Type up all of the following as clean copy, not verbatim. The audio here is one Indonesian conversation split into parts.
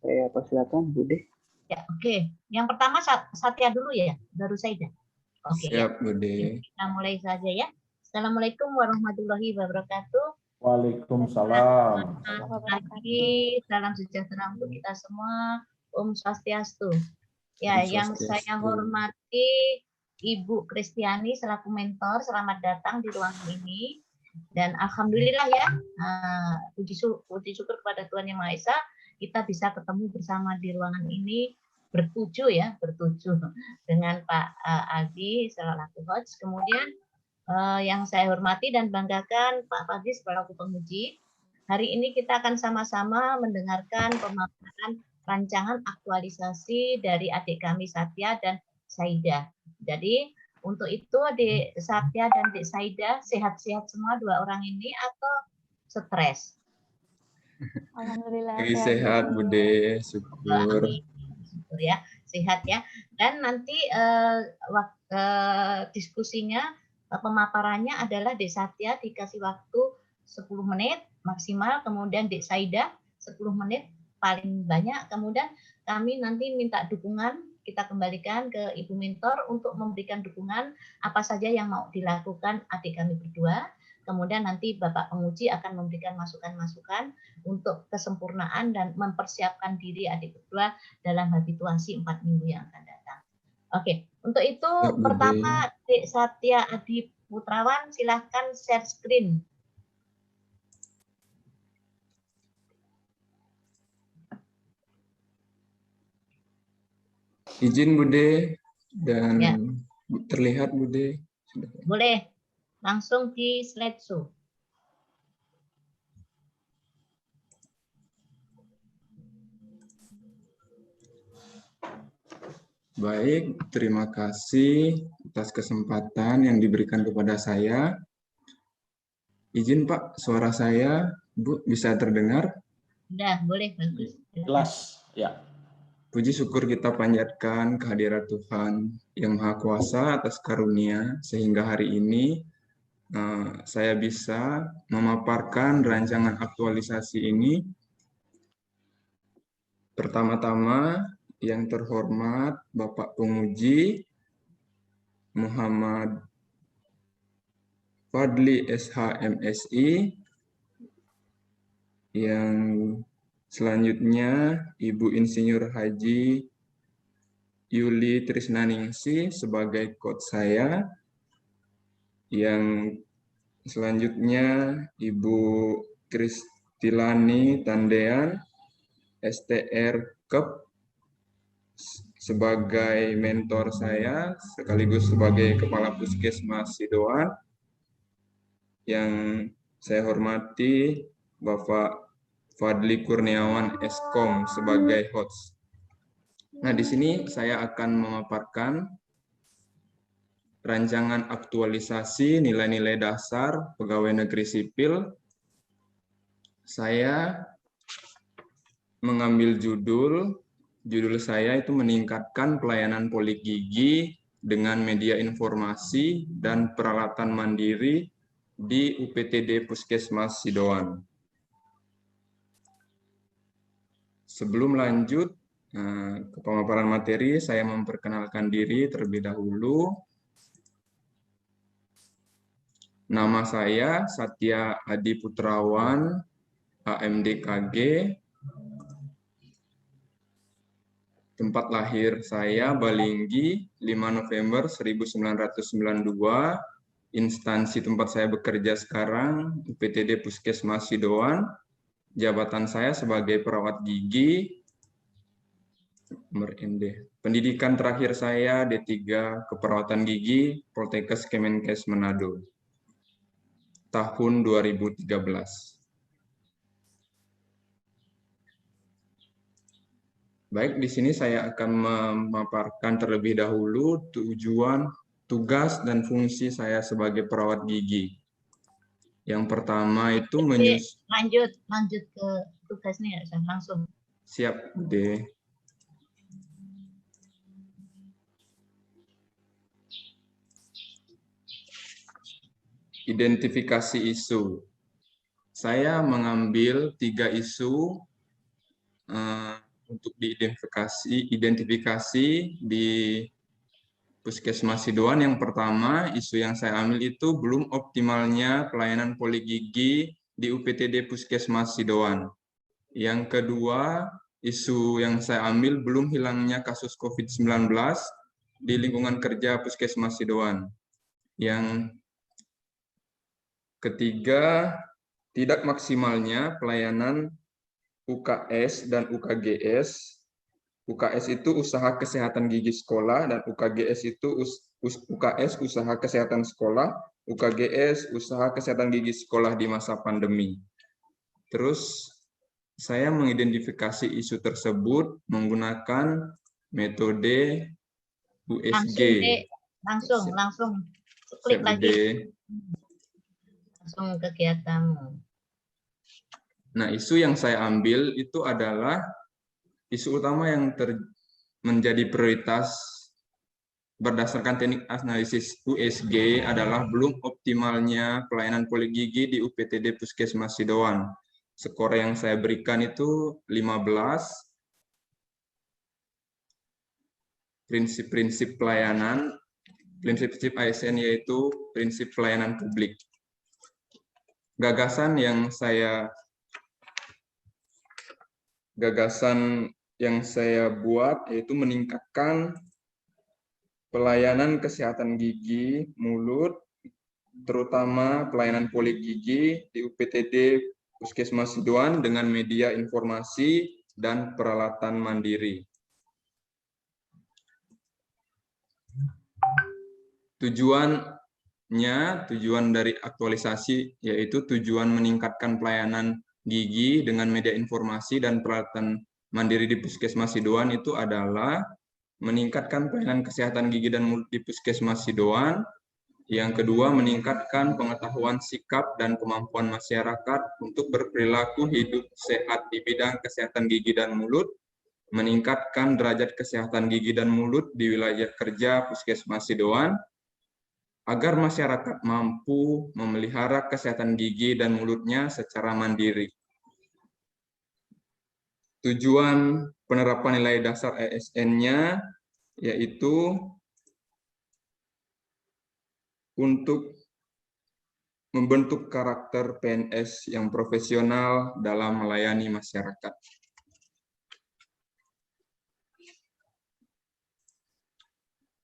Saya persilakan, Bude. Ya, oke. Yang pertama Satya dulu ya, baru Saida. Oke, siap, ya. Bude. Kita mulai saja ya. Assalamualaikum warahmatullahi wabarakatuh. Waalaikumsalam. Selamat pagi, salam sejahtera untuk kita semua. Om Swastiastu. Ya, Om yang Swastiastu. saya hormati Ibu Kristiani selaku mentor, selamat datang di ruangan ini. Dan alhamdulillah ya, puji syukur kepada Tuhan Yang Maha Esa, kita bisa ketemu bersama di ruangan ini bertujuh dengan Pak Aldi selaku host. Kemudian yang saya hormati dan banggakan Pak Fadli selaku penguji. Hari ini kita akan sama-sama mendengarkan pemaparan rancangan aktualisasi dari adik kami Satya dan Saida. Jadi untuk itu adik Satya dan adik Saida sehat-sehat semua dua orang ini atau stres? Alhamdulillah Sehat, Bude, syukur. Syukur ya, sehat ya. Dan nanti diskusinya, pemaparannya adalah Dek Satya dikasih waktu 10 menit maksimal, kemudian Dek Saida 10 menit paling banyak, kemudian kami nanti minta dukungan, kita kembalikan ke Ibu Mentor untuk memberikan dukungan apa saja yang mau dilakukan adik kami berdua. Kemudian nanti Bapak penguji akan memberikan masukan-masukan untuk kesempurnaan dan mempersiapkan diri adik berdua dalam habituasi 4 minggu yang akan datang. Oke, untuk itu pertama Dek Satya Adi Putrawan silahkan share screen. Izin, Bude, dan ya. Terlihat, Bude. Boleh, langsung di slideshow. Baik, terima kasih atas kesempatan yang diberikan kepada saya. Izin Pak, suara saya, Bu, bisa terdengar? Sudah, boleh, bagus. Jelas, ya. Puji syukur kita panjatkan kehadirat Tuhan Yang Maha Kuasa atas karunia, sehingga hari ini saya bisa memaparkan rancangan aktualisasi ini. Pertama-tama, yang terhormat Bapak Penguji Muhammad Fadli SH MSI, yang selanjutnya Ibu Insinyur Haji Yuli Trisnaningsi sebagai coach saya, yang selanjutnya Ibu Kristilani Tandean STR Kep sebagai mentor saya sekaligus sebagai Kepala Puskesmas Sidoan, yang saya hormati Bapak Fadli Kurniawan Eskom sebagai host. Nah, di sini saya akan memaparkan rancangan aktualisasi nilai-nilai dasar pegawai negeri sipil. Saya mengambil judul saya itu meningkatkan pelayanan polik gigi dengan media informasi dan peralatan mandiri di UPTD Puskesmas Sidoan. Sebelum lanjut ke pemaparan materi, saya memperkenalkan diri terlebih dahulu. Nama saya Satya Adi Putrawan, AMDKG. Tempat lahir saya Balinggi, 5 November 1992. Instansi tempat saya bekerja sekarang UPTD Puskesmas Sidoan. Jabatan saya sebagai perawat gigi. Pendidikan terakhir saya D3 Keperawatan Gigi Poltekkes Kemenkes Manado. Tahun 2013. Baik, di sini saya akan memaparkan terlebih dahulu tujuan, tugas, dan fungsi saya sebagai perawat gigi. Yang pertama itu lanjut ke tugasnya ya, langsung. Siap, Bude. Identifikasi isu. Saya mengambil 3 isu untuk diidentifikasi di Puskesmas Sidoan. Yang pertama, isu yang saya ambil itu belum optimalnya pelayanan poligigi di UPTD Puskesmas Sidoan. Yang kedua, isu yang saya ambil belum hilangnya kasus COVID-19 di lingkungan kerja Puskesmas Sidoan. Yang ketiga, tidak maksimalnya pelayanan UKS dan UKGS. UKS itu usaha kesehatan gigi sekolah, dan UKGS itu UKS usaha kesehatan sekolah, UKGS usaha kesehatan gigi sekolah di masa pandemi. Terus saya mengidentifikasi isu tersebut menggunakan metode USG. Langsung klik lagi. Langsung kegiatanmu. Nah, isu yang saya ambil itu adalah isu utama yang menjadi prioritas berdasarkan teknik analisis USG adalah belum optimalnya pelayanan poligigi di UPTD Puskesmas Sidoan. Skor yang saya berikan itu 15. Prinsip-prinsip pelayanan, prinsip-prinsip ASN yaitu prinsip pelayanan publik. Gagasan yang saya buat yaitu meningkatkan pelayanan kesehatan gigi mulut, terutama pelayanan poligigi di UPTD Puskesmas Sidoan dengan media informasi dan peralatan mandiri. Tujuan dari aktualisasi yaitu tujuan meningkatkan pelayanan gigi dengan media informasi dan peralatan mandiri di Puskesmas Sidoan itu adalah meningkatkan pelayanan kesehatan gigi dan mulut di Puskesmas Sidoan. Yang kedua, meningkatkan pengetahuan sikap dan kemampuan masyarakat untuk berperilaku hidup sehat di bidang kesehatan gigi dan mulut, meningkatkan derajat kesehatan gigi dan mulut di wilayah kerja Puskesmas Sidoan, agar masyarakat mampu memelihara kesehatan gigi dan mulutnya secara mandiri. Tujuan penerapan nilai dasar ASN-nya yaitu untuk membentuk karakter PNS yang profesional dalam melayani masyarakat.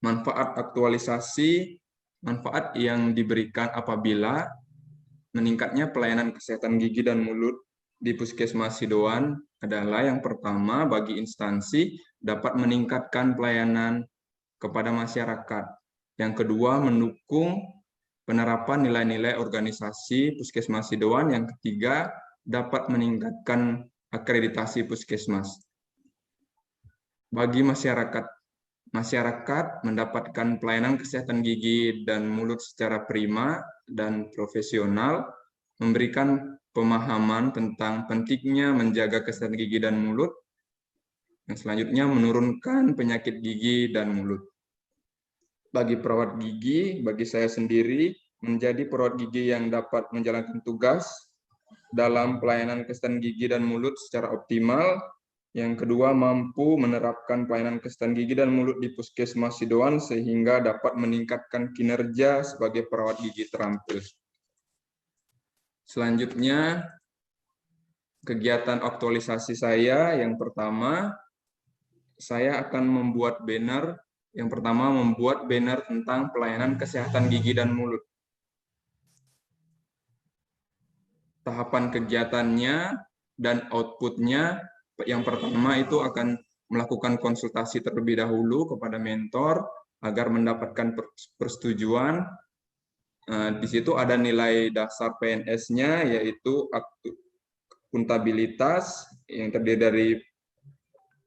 Manfaat aktualisasi, manfaat yang diberikan apabila meningkatnya pelayanan kesehatan gigi dan mulut di Puskesmas Sidoan adalah yang pertama, bagi instansi dapat meningkatkan pelayanan kepada masyarakat. Yang kedua, mendukung penerapan nilai-nilai organisasi Puskesmas Sidoan. Yang ketiga, dapat meningkatkan akreditasi Puskesmas. Bagi masyarakat mendapatkan pelayanan kesehatan gigi dan mulut secara prima dan profesional, memberikan pemahaman tentang pentingnya menjaga kesehatan gigi dan mulut. Yang selanjutnya, menurunkan penyakit gigi dan mulut. Bagi perawat gigi, bagi saya sendiri, menjadi perawat gigi yang dapat menjalankan tugas dalam pelayanan kesehatan gigi dan mulut secara optimal. Yang kedua, mampu menerapkan pelayanan kesehatan gigi dan mulut di Puskesmas Sidoan sehingga dapat meningkatkan kinerja sebagai perawat gigi terampil. Selanjutnya, kegiatan aktualisasi saya yang pertama, saya akan membuat banner. Yang pertama, membuat banner tentang pelayanan kesehatan gigi dan mulut. Tahapan kegiatannya dan outputnya, yang pertama itu akan melakukan konsultasi terlebih dahulu kepada mentor agar mendapatkan persetujuan. Di situ ada nilai dasar PNS-nya yaitu akuntabilitas yang terdiri dari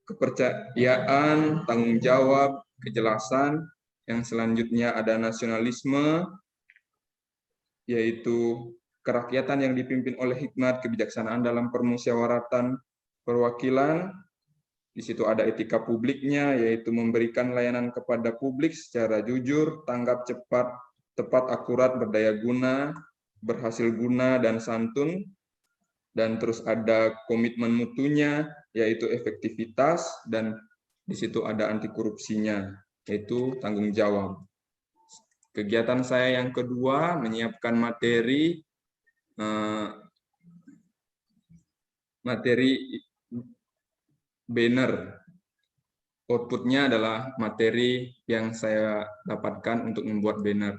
kepercayaan, tanggung jawab, kejelasan. Yang selanjutnya ada nasionalisme, yaitu kerakyatan yang dipimpin oleh hikmat, kebijaksanaan dalam permusyawaratan perwakilan. Di situ ada etika publiknya, yaitu memberikan layanan kepada publik secara jujur, tanggap cepat, tepat, akurat, berdaya guna, berhasil guna, dan santun. dan terus ada komitmen mutunya, yaitu efektivitas, dan di situ ada anti korupsinya, yaitu tanggung jawab. Kegiatan saya yang kedua menyiapkan materi banner. Outputnya adalah materi yang saya dapatkan untuk membuat banner.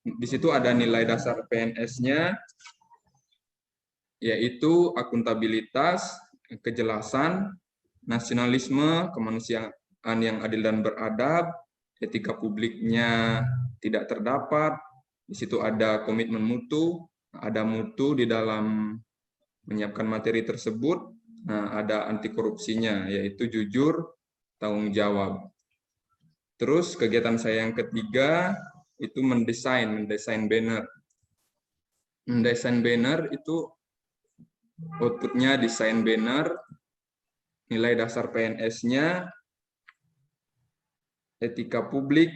Di situ ada nilai dasar PNS-nya, yaitu akuntabilitas, kejelasan, nasionalisme, kemanusiaan yang adil dan beradab, etika publiknya tidak terdapat. Di situ ada komitmen mutu, ada mutu di dalam menyiapkan materi tersebut. Nah, ada anti korupsinya, yaitu jujur, tanggung jawab. Terus kegiatan saya yang ketiga itu mendesain banner. Mendesain banner itu outputnya desain banner, nilai dasar PNS-nya, etika publik,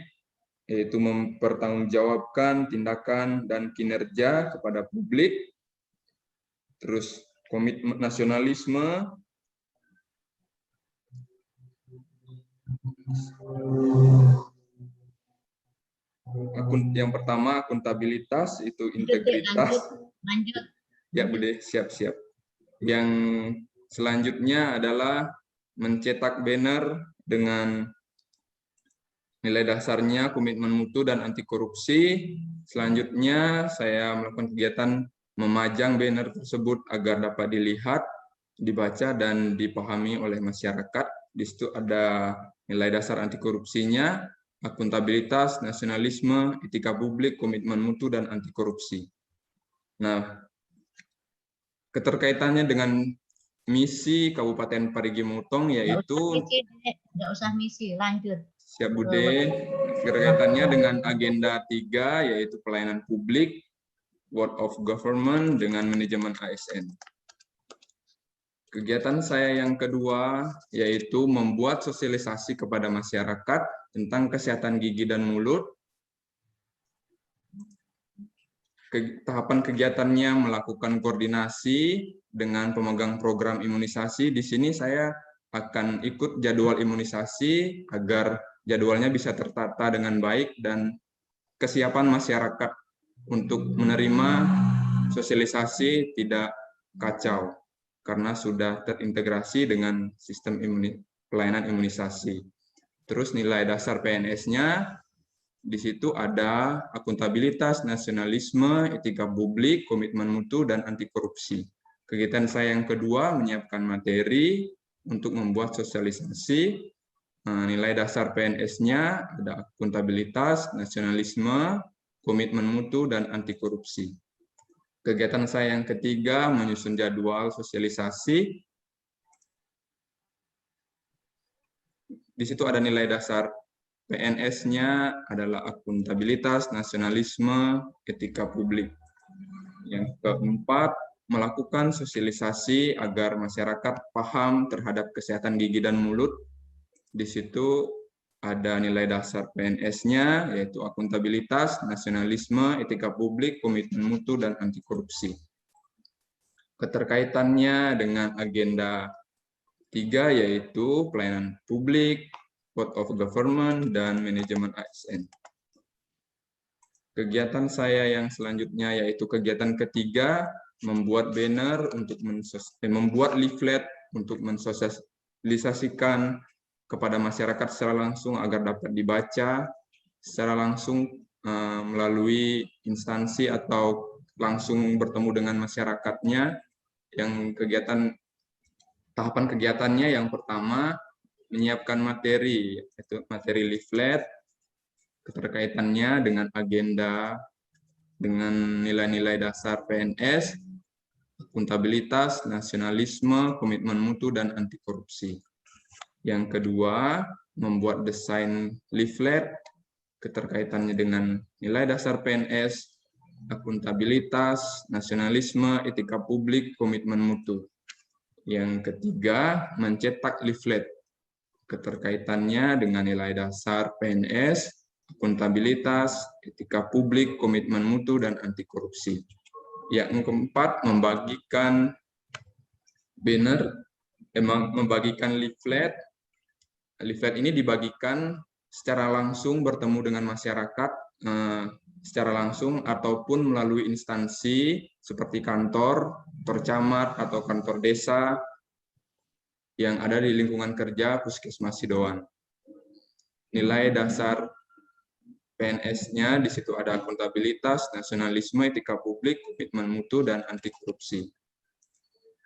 yaitu mempertanggungjawabkan tindakan dan kinerja kepada publik. Terus komitmen nasionalisme, yang pertama akuntabilitas, itu integritas. Lanjut. Ya, Bude, siap-siap. Yang selanjutnya adalah mencetak banner dengan nilai dasarnya komitmen mutu dan anti korupsi. Selanjutnya saya melakukan kegiatan memajang banner tersebut agar dapat dilihat, dibaca, dan dipahami oleh masyarakat. Di situ ada nilai dasar anti korupsinya, akuntabilitas, nasionalisme, etika publik, komitmen mutu, dan anti korupsi. Nah, keterkaitannya dengan misi Kabupaten Parigi Mutong, yaitu nggak usah misi, lanjut. Siap, Bude. Keterkaitannya dengan agenda 3, yaitu pelayanan publik, Board of Government, dengan manajemen ASN. Kegiatan saya yang kedua yaitu membuat sosialisasi kepada masyarakat tentang kesehatan gigi dan mulut. Tahapan kegiatannya melakukan koordinasi dengan pemegang program imunisasi. Di sini saya akan ikut jadwal imunisasi agar jadwalnya bisa tertata dengan baik dan kesiapan masyarakat untuk menerima sosialisasi tidak kacau karena sudah terintegrasi dengan sistem pelayanan imunisasi. Terus nilai dasar PNS-nya, di situ ada akuntabilitas, nasionalisme, etika publik, komitmen mutu, dan anti korupsi. Kegiatan saya yang kedua menyiapkan materi untuk membuat sosialisasi. Nilai dasar PNS-nya ada akuntabilitas, nasionalisme, komitmen mutu, dan anti korupsi. Kegiatan saya yang ketiga menyusun jadwal sosialisasi. Di situ ada nilai dasar PNS-nya adalah akuntabilitas, nasionalisme, etika publik. Yang keempat, melakukan sosialisasi agar masyarakat paham terhadap kesehatan gigi dan mulut. Di situ ada nilai dasar PNS-nya, yaitu akuntabilitas, nasionalisme, etika publik, komitmen mutu, dan anti korupsi. Keterkaitannya dengan agenda 3, yaitu pelayanan publik, Board of Government, dan manajemen ASN. Kegiatan saya yang selanjutnya yaitu kegiatan ketiga, membuat banner untuk membuat leaflet untuk mensosialisasikan kepada masyarakat secara langsung agar dapat dibaca secara langsung melalui instansi atau langsung bertemu dengan masyarakatnya. Yang tahapan kegiatannya yang pertama menyiapkan materi, yaitu materi leaflet, keterkaitannya dengan agenda, dengan nilai-nilai dasar PNS, akuntabilitas, nasionalisme, komitmen mutu, dan anti korupsi. Yang kedua, membuat desain leaflet, keterkaitannya dengan nilai dasar PNS, akuntabilitas, nasionalisme, etika publik, komitmen mutu. Yang ketiga, mencetak leaflet, keterkaitannya dengan nilai dasar PNS, akuntabilitas, etika publik, komitmen mutu, dan anti korupsi. Yang keempat, membagikan banner, membagikan leaflet. Leaflet ini dibagikan secara langsung bertemu dengan masyarakat secara langsung ataupun melalui instansi seperti kantor camat atau kantor desa yang ada di lingkungan kerja Puskesmas Sidoan. Nilai dasar PNS-nya di situ ada akuntabilitas, nasionalisme, etika publik, komitmen mutu, dan anti korupsi.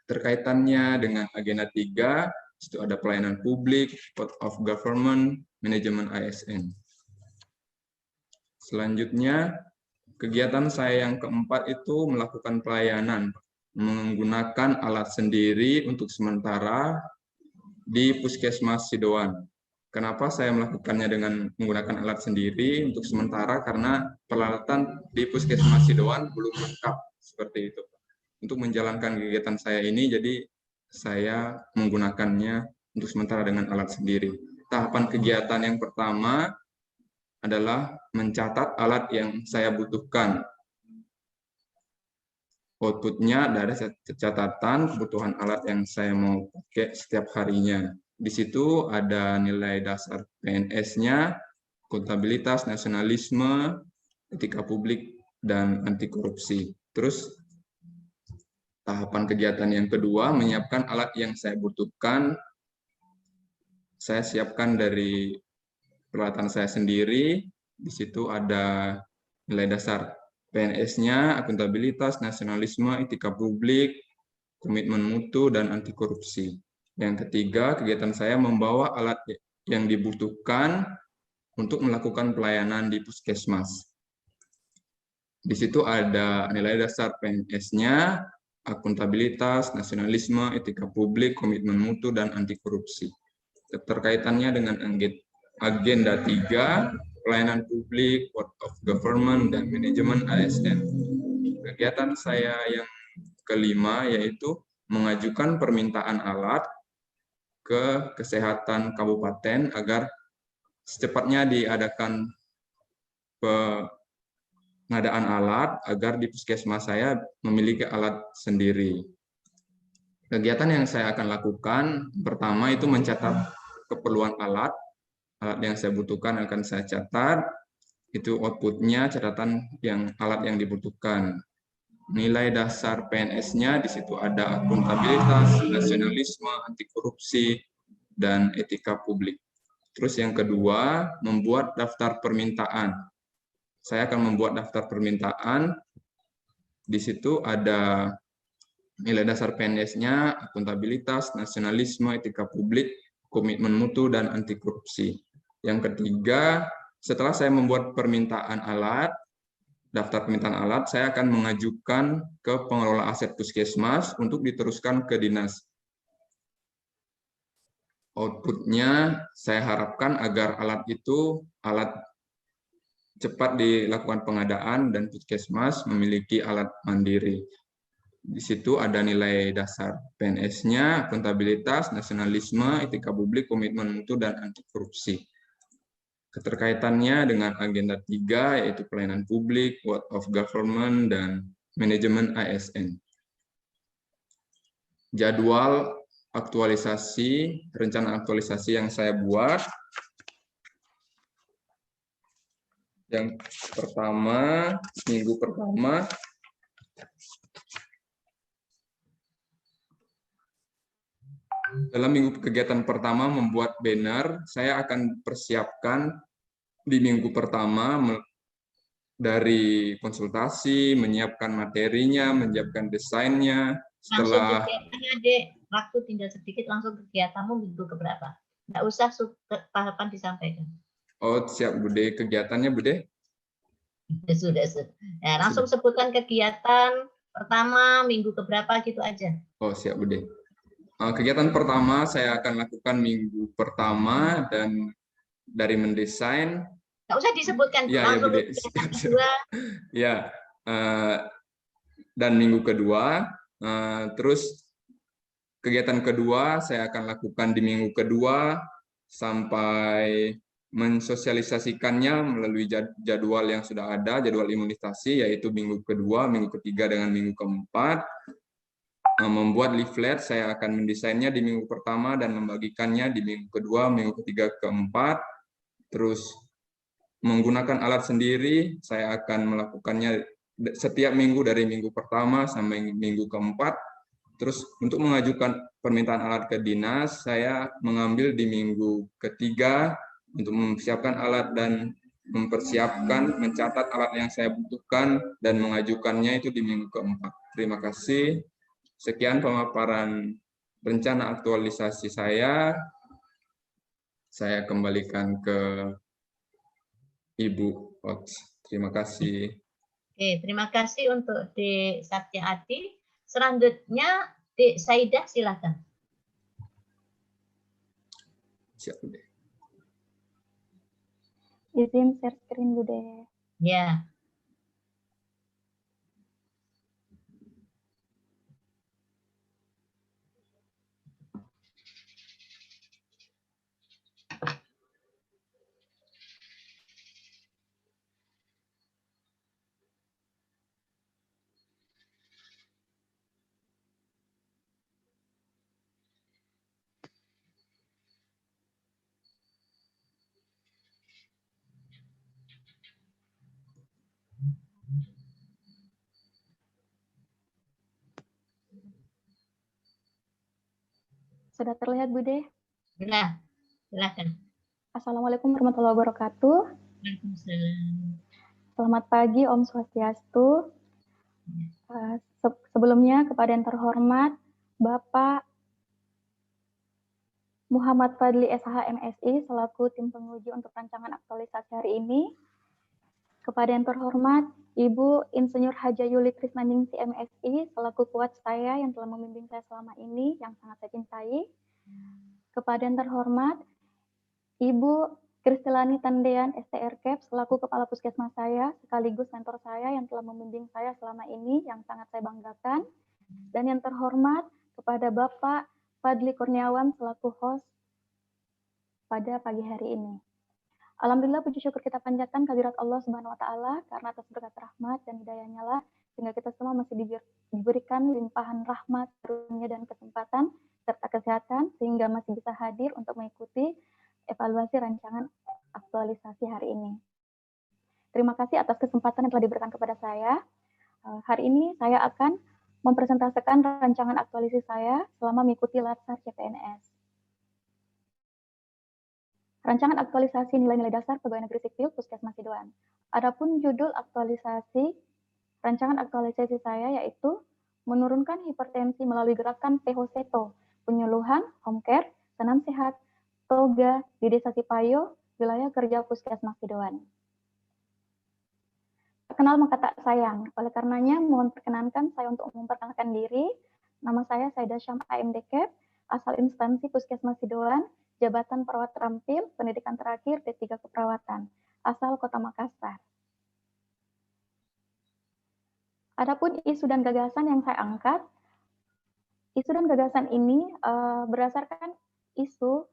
Terkaitannya dengan agenda 3, itu ada pelayanan publik, code of government, manajemen ASN. Selanjutnya, kegiatan saya yang keempat itu melakukan pelayanan menggunakan alat sendiri untuk sementara di Puskesmas Sidoan. Kenapa saya melakukannya dengan menggunakan alat sendiri untuk sementara? Karena peralatan di Puskesmas Sidoan belum lengkap seperti itu. Untuk menjalankan kegiatan saya ini, jadi saya menggunakannya untuk sementara dengan alat sendiri. Tahapan kegiatan yang pertama adalah mencatat alat yang saya butuhkan. Outputnya ada catatan kebutuhan alat yang saya mau pakai setiap harinya. Di situ ada nilai dasar PNS-nya, akuntabilitas, nasionalisme, etika publik, dan anti korupsi. Terus tahapan kegiatan yang kedua, menyiapkan alat yang saya butuhkan. Saya siapkan dari peralatan saya sendiri. Di situ ada nilai dasar PNS-nya, akuntabilitas, nasionalisme, etika publik, komitmen mutu, dan anti korupsi. Yang ketiga, kegiatan saya membawa alat yang dibutuhkan untuk melakukan pelayanan di Puskesmas. Di situ ada nilai dasar PNS-nya, akuntabilitas, nasionalisme, etika publik, komitmen mutu, dan anti korupsi. Terkaitannya dengan agenda 3, pelayanan publik, code of government, dan manajemen ASN. Kegiatan saya yang kelima yaitu mengajukan permintaan alat ke kesehatan kabupaten agar secepatnya diadakan pengadaan alat agar di puskesmas saya memiliki alat sendiri. Kegiatan yang saya akan lakukan pertama itu mencatat keperluan alat yang saya butuhkan akan saya catat, itu outputnya catatan alat yang dibutuhkan. Nilai dasar PNS-nya di situ ada akuntabilitas, nasionalisme, anti korupsi, dan etika publik. Terus yang kedua, membuat daftar permintaan. Saya akan membuat daftar permintaan. Di situ ada nilai dasar PNS-nya, akuntabilitas, nasionalisme, etika publik, komitmen mutu, dan anti korupsi. Yang ketiga, setelah saya membuat permintaan alat, daftar permintaan alat, saya akan mengajukan ke pengelola aset puskesmas untuk diteruskan ke dinas. Outputnya saya harapkan agar alat cepat dilakukan pengadaan dan puskesmas memiliki alat mandiri. Di situ ada nilai dasar PNS-nya, akuntabilitas, nasionalisme, etika publik, komitmen mutu, dan anti korupsi. Keterkaitannya dengan agenda 3 yaitu pelayanan publik, code of government, dan manajemen ASN. Jadwal aktualisasi, rencana aktualisasi yang saya buat. Yang pertama, minggu pertama, dalam minggu kegiatan pertama membuat banner, saya akan persiapkan di minggu pertama dari konsultasi, menyiapkan materinya, menyiapkan desainnya. Setelah Dek, waktu tinggal sedikit langsung kegiatanmu minggu keberapa? Nggak usah tahapan disampaikan. Oh, siap Bude. Kegiatannya Bude? Sudah. Ya, langsung sebutkan kegiatan pertama minggu keberapa gitu aja. Oh, siap Bude. Kegiatan pertama saya akan lakukan minggu pertama dan dari mendesain. Nggak usah disebutkan. Ya, ya Bude. Ya, dan minggu kedua. Terus kegiatan kedua saya akan lakukan di minggu kedua sampai mensosialisasikannya melalui jadwal yang sudah ada, jadwal imunisasi, yaitu minggu kedua, minggu ketiga, dengan minggu keempat. Membuat leaflet, saya akan mendesainnya di minggu pertama dan membagikannya di minggu kedua, minggu ketiga, keempat. Terus menggunakan alat sendiri, saya akan melakukannya setiap minggu dari minggu pertama sampai minggu keempat. Terus untuk mengajukan permintaan alat ke dinas, saya mengambil di minggu ketiga untuk mempersiapkan alat dan mencatat alat yang saya butuhkan dan mengajukannya itu di minggu keempat. Terima kasih. Sekian pemaparan rencana aktualisasi saya. Saya kembalikan ke Ibu Hots. Terima kasih. Oke, terima kasih untuk Dek Satyati. Selanjutnya Dek Saidah, silakan. Siap, Bude. Izin share screen, Bude. Ya. Sudah terlihat, Bude? Nah, silakan. Assalamualaikum warahmatullahi wabarakatuh. Waalaikumsalam. Selamat pagi, Om Swastiastu. Sebelumnya, kepada yang terhormat, Bapak Muhammad Fadli SH MSI, selaku tim penguji untuk rancangan aktualisasi hari ini. Kepada yang terhormat, Ibu Insinyur Haja Yuli Krisnaningsi MSI, selaku kuat saya yang telah membimbing saya selama ini, yang sangat saya cintai. Kepada yang terhormat, Ibu Kristilani Tandean STRCAP, selaku Kepala Puskesmas saya, sekaligus mentor saya yang telah membimbing saya selama ini, yang sangat saya banggakan. Dan yang terhormat, kepada Bapak Fadli Kurniawan, selaku host pada pagi hari ini. Alhamdulillah, puji syukur kita panjatkan kehadirat Allah Subhanahu wa Ta'ala, karena atas berkat rahmat dan hidayahnya lah, sehingga kita semua masih diberikan limpahan rahmat, karunia dan kesempatan serta kesehatan, sehingga masih bisa hadir untuk mengikuti evaluasi rancangan aktualisasi hari ini. Terima kasih atas kesempatan yang telah diberikan kepada saya. Hari ini saya akan mempresentasikan rancangan aktualisasi saya selama mengikuti Latsar CPNS. Rancangan aktualisasi nilai-nilai dasar pegawai negeri sipil Puskesmas Sidoan. Adapun judul aktualisasi, rancangan aktualisasi saya yaitu menurunkan hipertensi melalui gerakan PHOSETO, penyuluhan, home care, senam sehat, toga di Desa Sipayo, wilayah kerja Puskesmas Sidoan. Kenal maka tak sayang, oleh karenanya mohon perkenankan saya untuk memperkenalkan diri. Nama saya Saidah Syam AMDCAP, asal instansi Puskesmas Sidoan, Jabatan Perawat Terampil, Pendidikan Terakhir D3 Keperawatan, asal Kota Makassar. Adapun isu dan gagasan yang saya angkat, isu dan gagasan ini berdasarkan isu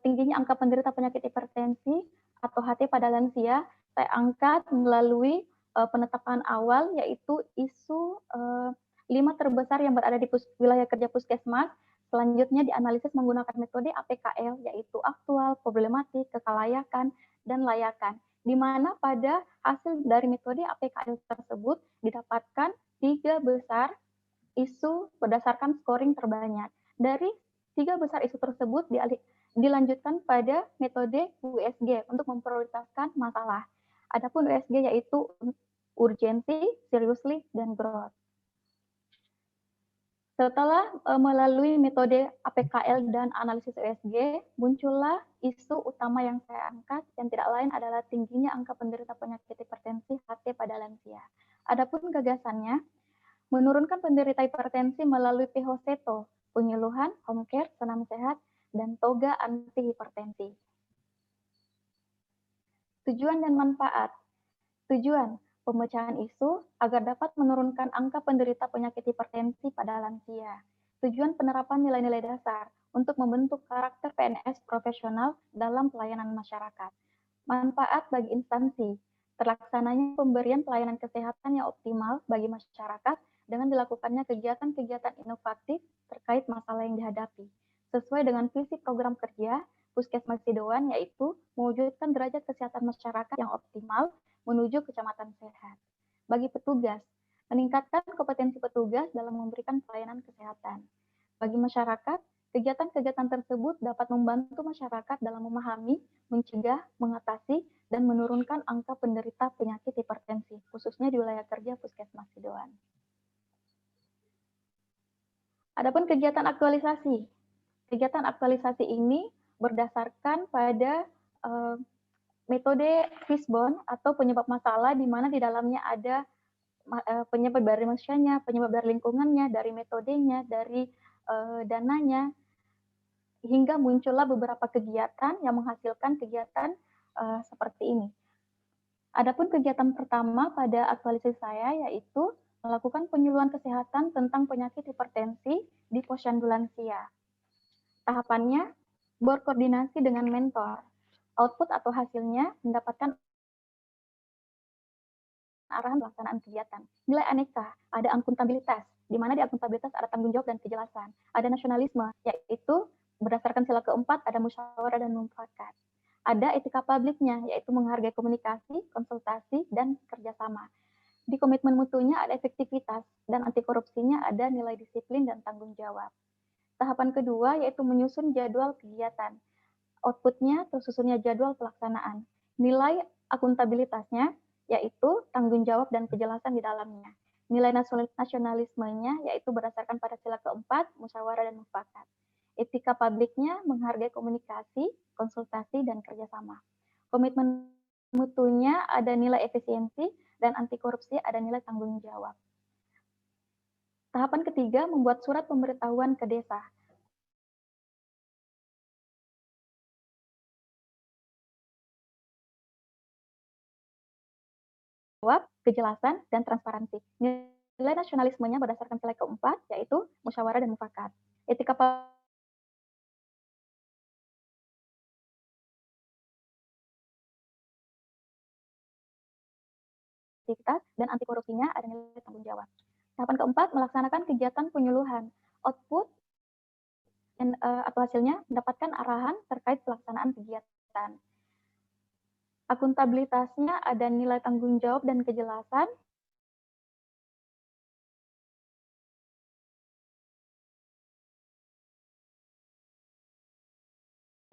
tingginya angka penderita penyakit hipertensi atau HT pada lansia, saya angkat melalui penetapan awal, yaitu isu 5 terbesar yang berada di wilayah kerja Puskesmas. Selanjutnya dianalisis menggunakan metode APKL, yaitu aktual, problematik, kekalayakan, dan layakan. Di mana pada hasil dari metode APKL tersebut didapatkan 3 besar isu berdasarkan scoring terbanyak. Dari 3 besar isu tersebut dilanjutkan pada metode USG untuk memprioritaskan masalah. Adapun USG yaitu urgensi, seriously, dan growth. Setelah melalui metode APKL dan analisis USG, muncullah isu utama yang saya angkat, yang tidak lain adalah tingginya angka penderita penyakit hipertensi HT pada lansia. Adapun gagasannya, menurunkan penderita hipertensi melalui PHOSETO, penyuluhan, home care, senam sehat, dan toga anti hipertensi. Tujuan dan manfaat. Tujuan, pemecahan isu agar dapat menurunkan angka penderita penyakit hipertensi pada lansia. Tujuan penerapan nilai-nilai dasar untuk membentuk karakter PNS profesional dalam pelayanan masyarakat. Manfaat bagi instansi. Terlaksananya pemberian pelayanan kesehatan yang optimal bagi masyarakat dengan dilakukannya kegiatan-kegiatan inovatif terkait masalah yang dihadapi. Sesuai dengan visi program kerja Puskesmas Sidoan, yaitu mewujudkan derajat kesehatan masyarakat yang optimal menuju kecamatan sehat. Bagi petugas, meningkatkan kompetensi petugas dalam memberikan pelayanan kesehatan. Bagi masyarakat, kegiatan-kegiatan tersebut dapat membantu masyarakat dalam memahami, mencegah, mengatasi, dan menurunkan angka penderita penyakit hipertensi, khususnya di wilayah kerja Puskesmas Sidoan. Adapun kegiatan aktualisasi. Kegiatan aktualisasi ini berdasarkan pada metode Fishbone atau penyebab masalah, di mana di dalamnya ada penyebab dari manusianya, penyebab dari lingkungannya, dari metodenya, dari dananya, hingga muncullah beberapa kegiatan yang menghasilkan kegiatan seperti ini. Adapun kegiatan pertama pada aktualisasi saya yaitu melakukan penyuluhan kesehatan tentang penyakit hipertensi di posyandu lansia. Tahapannya, berkoordinasi dengan mentor. Output atau hasilnya mendapatkan arahan pelaksanaan kegiatan. Nilai aneka, ada akuntabilitas, di mana di akuntabilitas ada tanggung jawab dan kejelasan. Ada nasionalisme, yaitu berdasarkan sila keempat ada musyawarah dan mufakat. Ada etika publiknya, yaitu menghargai komunikasi, konsultasi, dan kerjasama. Di komitmen mutunya ada efektivitas, dan anti korupsinya ada nilai disiplin dan tanggung jawab. Tahapan kedua yaitu menyusun jadwal kegiatan. Outputnya tersusunnya jadwal pelaksanaan. Nilai akuntabilitasnya yaitu tanggung jawab dan kejelasan di dalamnya. Nilai nasionalismenya yaitu berdasarkan pada sila keempat, musyawarah dan mufakat. Etika publiknya menghargai komunikasi, konsultasi, dan kerjasama. Komitmen mutunya ada nilai efisiensi, dan anti korupsi ada nilai tanggung jawab. Tahapan ketiga, membuat surat pemberitahuan ke desa. Jawab, kejelasan, dan transparansi. Nilai nasionalismenya berdasarkan sila keempat, yaitu musyawarah dan mufakat. Etika dan anti korupsinya ada nilai tanggung jawab. Tahapan keempat, melaksanakan kegiatan penyuluhan. Output atau hasilnya mendapatkan arahan terkait pelaksanaan kegiatan. Akuntabilitasnya ada nilai tanggung jawab dan kejelasan.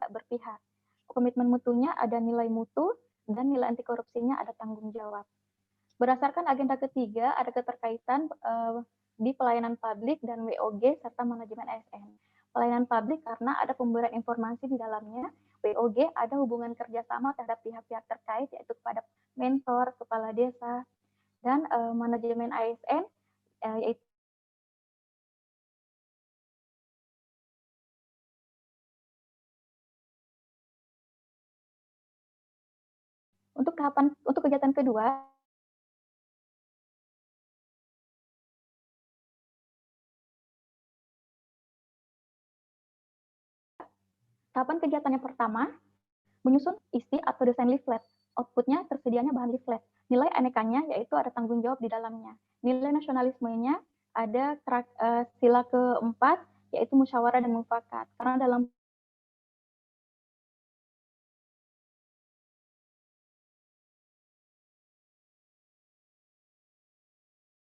Berpihak. Komitmen mutunya ada nilai mutu, dan nilai anti korupsinya ada tanggung jawab. Berdasarkan agenda ketiga, ada keterkaitan di pelayanan publik dan WOG serta manajemen ASN. Pelayanan publik karena ada pemberian informasi di dalamnya. WOG ada hubungan kerjasama terhadap pihak-pihak terkait, yaitu kepada mentor, kepala desa, dan manajemen ASN, yaitu untuk kegiatan kedua, tahapan kegiatan yang pertama, menyusun isi atau desain leaflet. Outputnya tersedianya bahan leaflet. Nilai anekanya yaitu ada tanggung jawab di dalamnya. Nilai nasionalismenya ada sila keempat, yaitu musyawarah dan mufakat. Karena dalam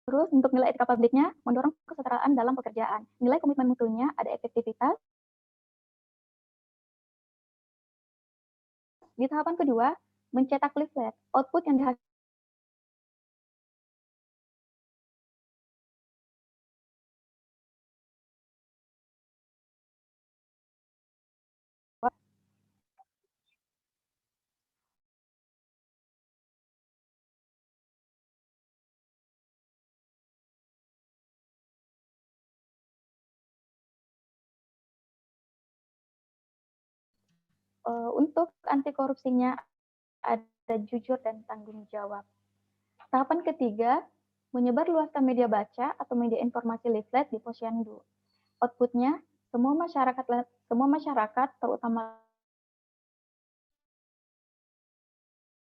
Terus untuk nilai etika publiknya, mendorong kesetaraan dalam pekerjaan. Nilai komitmen mutunya ada efektivitas. Di tahapan kedua, mencetak leaflet. Output yang dihasilkan untuk anti korupsinya ada jujur dan tanggung jawab. Tahapan ketiga, menyebarluaskan media baca atau media informasi leaflet di posyandu. Outputnya, semua masyarakat terutama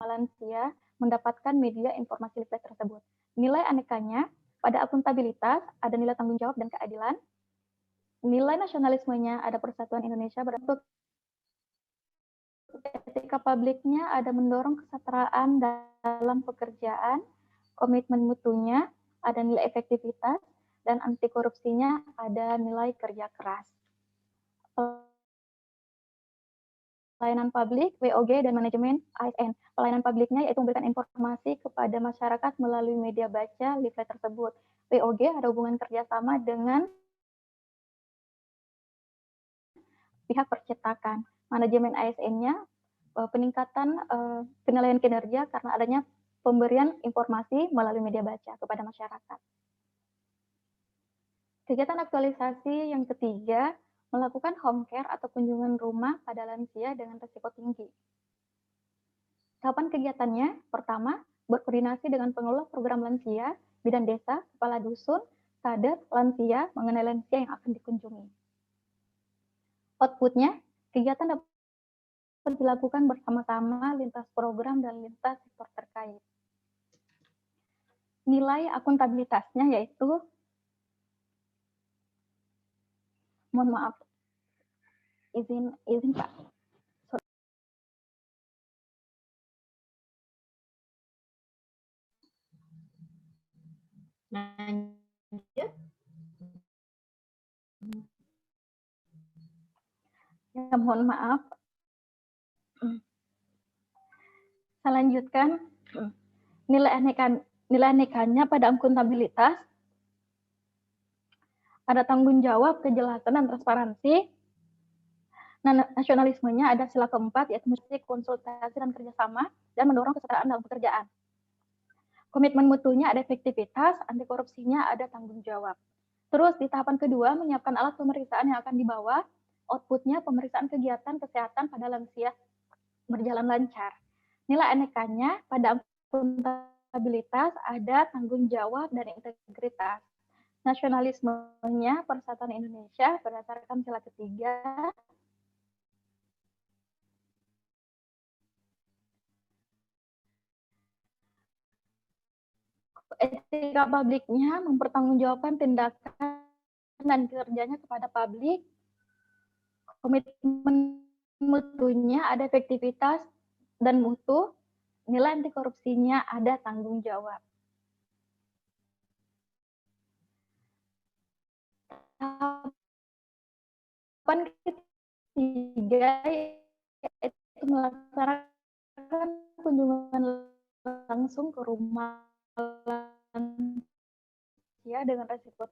lansia mendapatkan media informasi leaflet tersebut. Nilai anekanya, pada akuntabilitas ada nilai tanggung jawab dan keadilan. Nilai nasionalismenya ada Persatuan Indonesia, berbentuk etika publiknya ada mendorong kesetaraan dalam pekerjaan, komitmen mutunya ada nilai efektivitas, dan anti korupsinya ada nilai kerja keras. Pelayanan publik, WOG, dan manajemen ASN. Pelayanan publiknya yaitu memberikan informasi kepada masyarakat melalui media baca leaflet tersebut. WOG ada hubungan kerjasama dengan pihak percetakan. Manajemen ASN-nya peningkatan penilaian kinerja karena adanya pemberian informasi melalui media baca kepada masyarakat. Kegiatan aktualisasi yang ketiga, melakukan home care atau kunjungan rumah pada lansia dengan risiko tinggi. Tahapan kegiatannya, pertama, berkoordinasi dengan pengelola program lansia, bidan desa, kepala dusun, kader, lansia, mengenai lansia yang akan dikunjungi. Outputnya, kegiatan dapat dilakukan bersama-sama lintas program dan lintas sektor terkait. Nilai akuntabilitasnya yaitu, mohon maaf, izin Pak. Lanjut. Ya, mohon maaf. Saya lanjutkan. Nilai anekanya pada akuntabilitas ada tanggung jawab, kejelasan, dan transparansi. Nah, nasionalismenya ada sila keempat, yaitu mesti konsultasi dan kerjasama, dan mendorong kesetaraan dalam pekerjaan. Komitmen mutunya ada efektivitas, anti korupsinya ada tanggung jawab. Terus di tahapan kedua, menyiapkan alat pemeriksaan yang akan dibawa, outputnya pemeriksaan kegiatan kesehatan pada lansia berjalan lancar. Nilai anekanya pada akuntabilitas ada tanggung jawab dan integritas. Nasionalismenya Persatuan Indonesia berdasarkan sila ketiga. Etika publiknya mempertanggungjawabkan tindakan dan kerjanya kepada publik. Komitmen mutunya ada efektivitas dan mutu. Nilai anti korupsinya ada tanggung jawab. Tahapan ketiga yaitu melaksanakan kunjungan langsung ke rumah lansia dengan risiko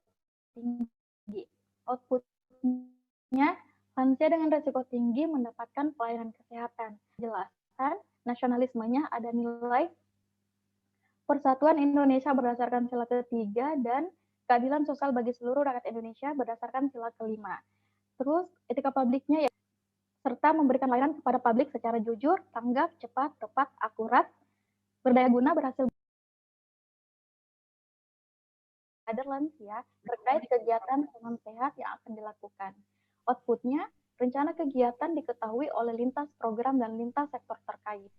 tinggi. Outputnya, lansia dengan risiko tinggi mendapatkan pelayanan kesehatan. Jelaskan, nasionalismenya ada nilai Persatuan Indonesia berdasarkan sila ketiga dan keadilan sosial bagi seluruh rakyat Indonesia berdasarkan sila kelima. Terus etika publiknya ya, serta memberikan layanan kepada publik secara jujur, tanggap, cepat, tepat, akurat, berdaya guna, berhasil kader lansia terkait kegiatan senam sehat yang akan dilakukan. Outputnya, rencana kegiatan diketahui oleh lintas program dan lintas sektor terkait.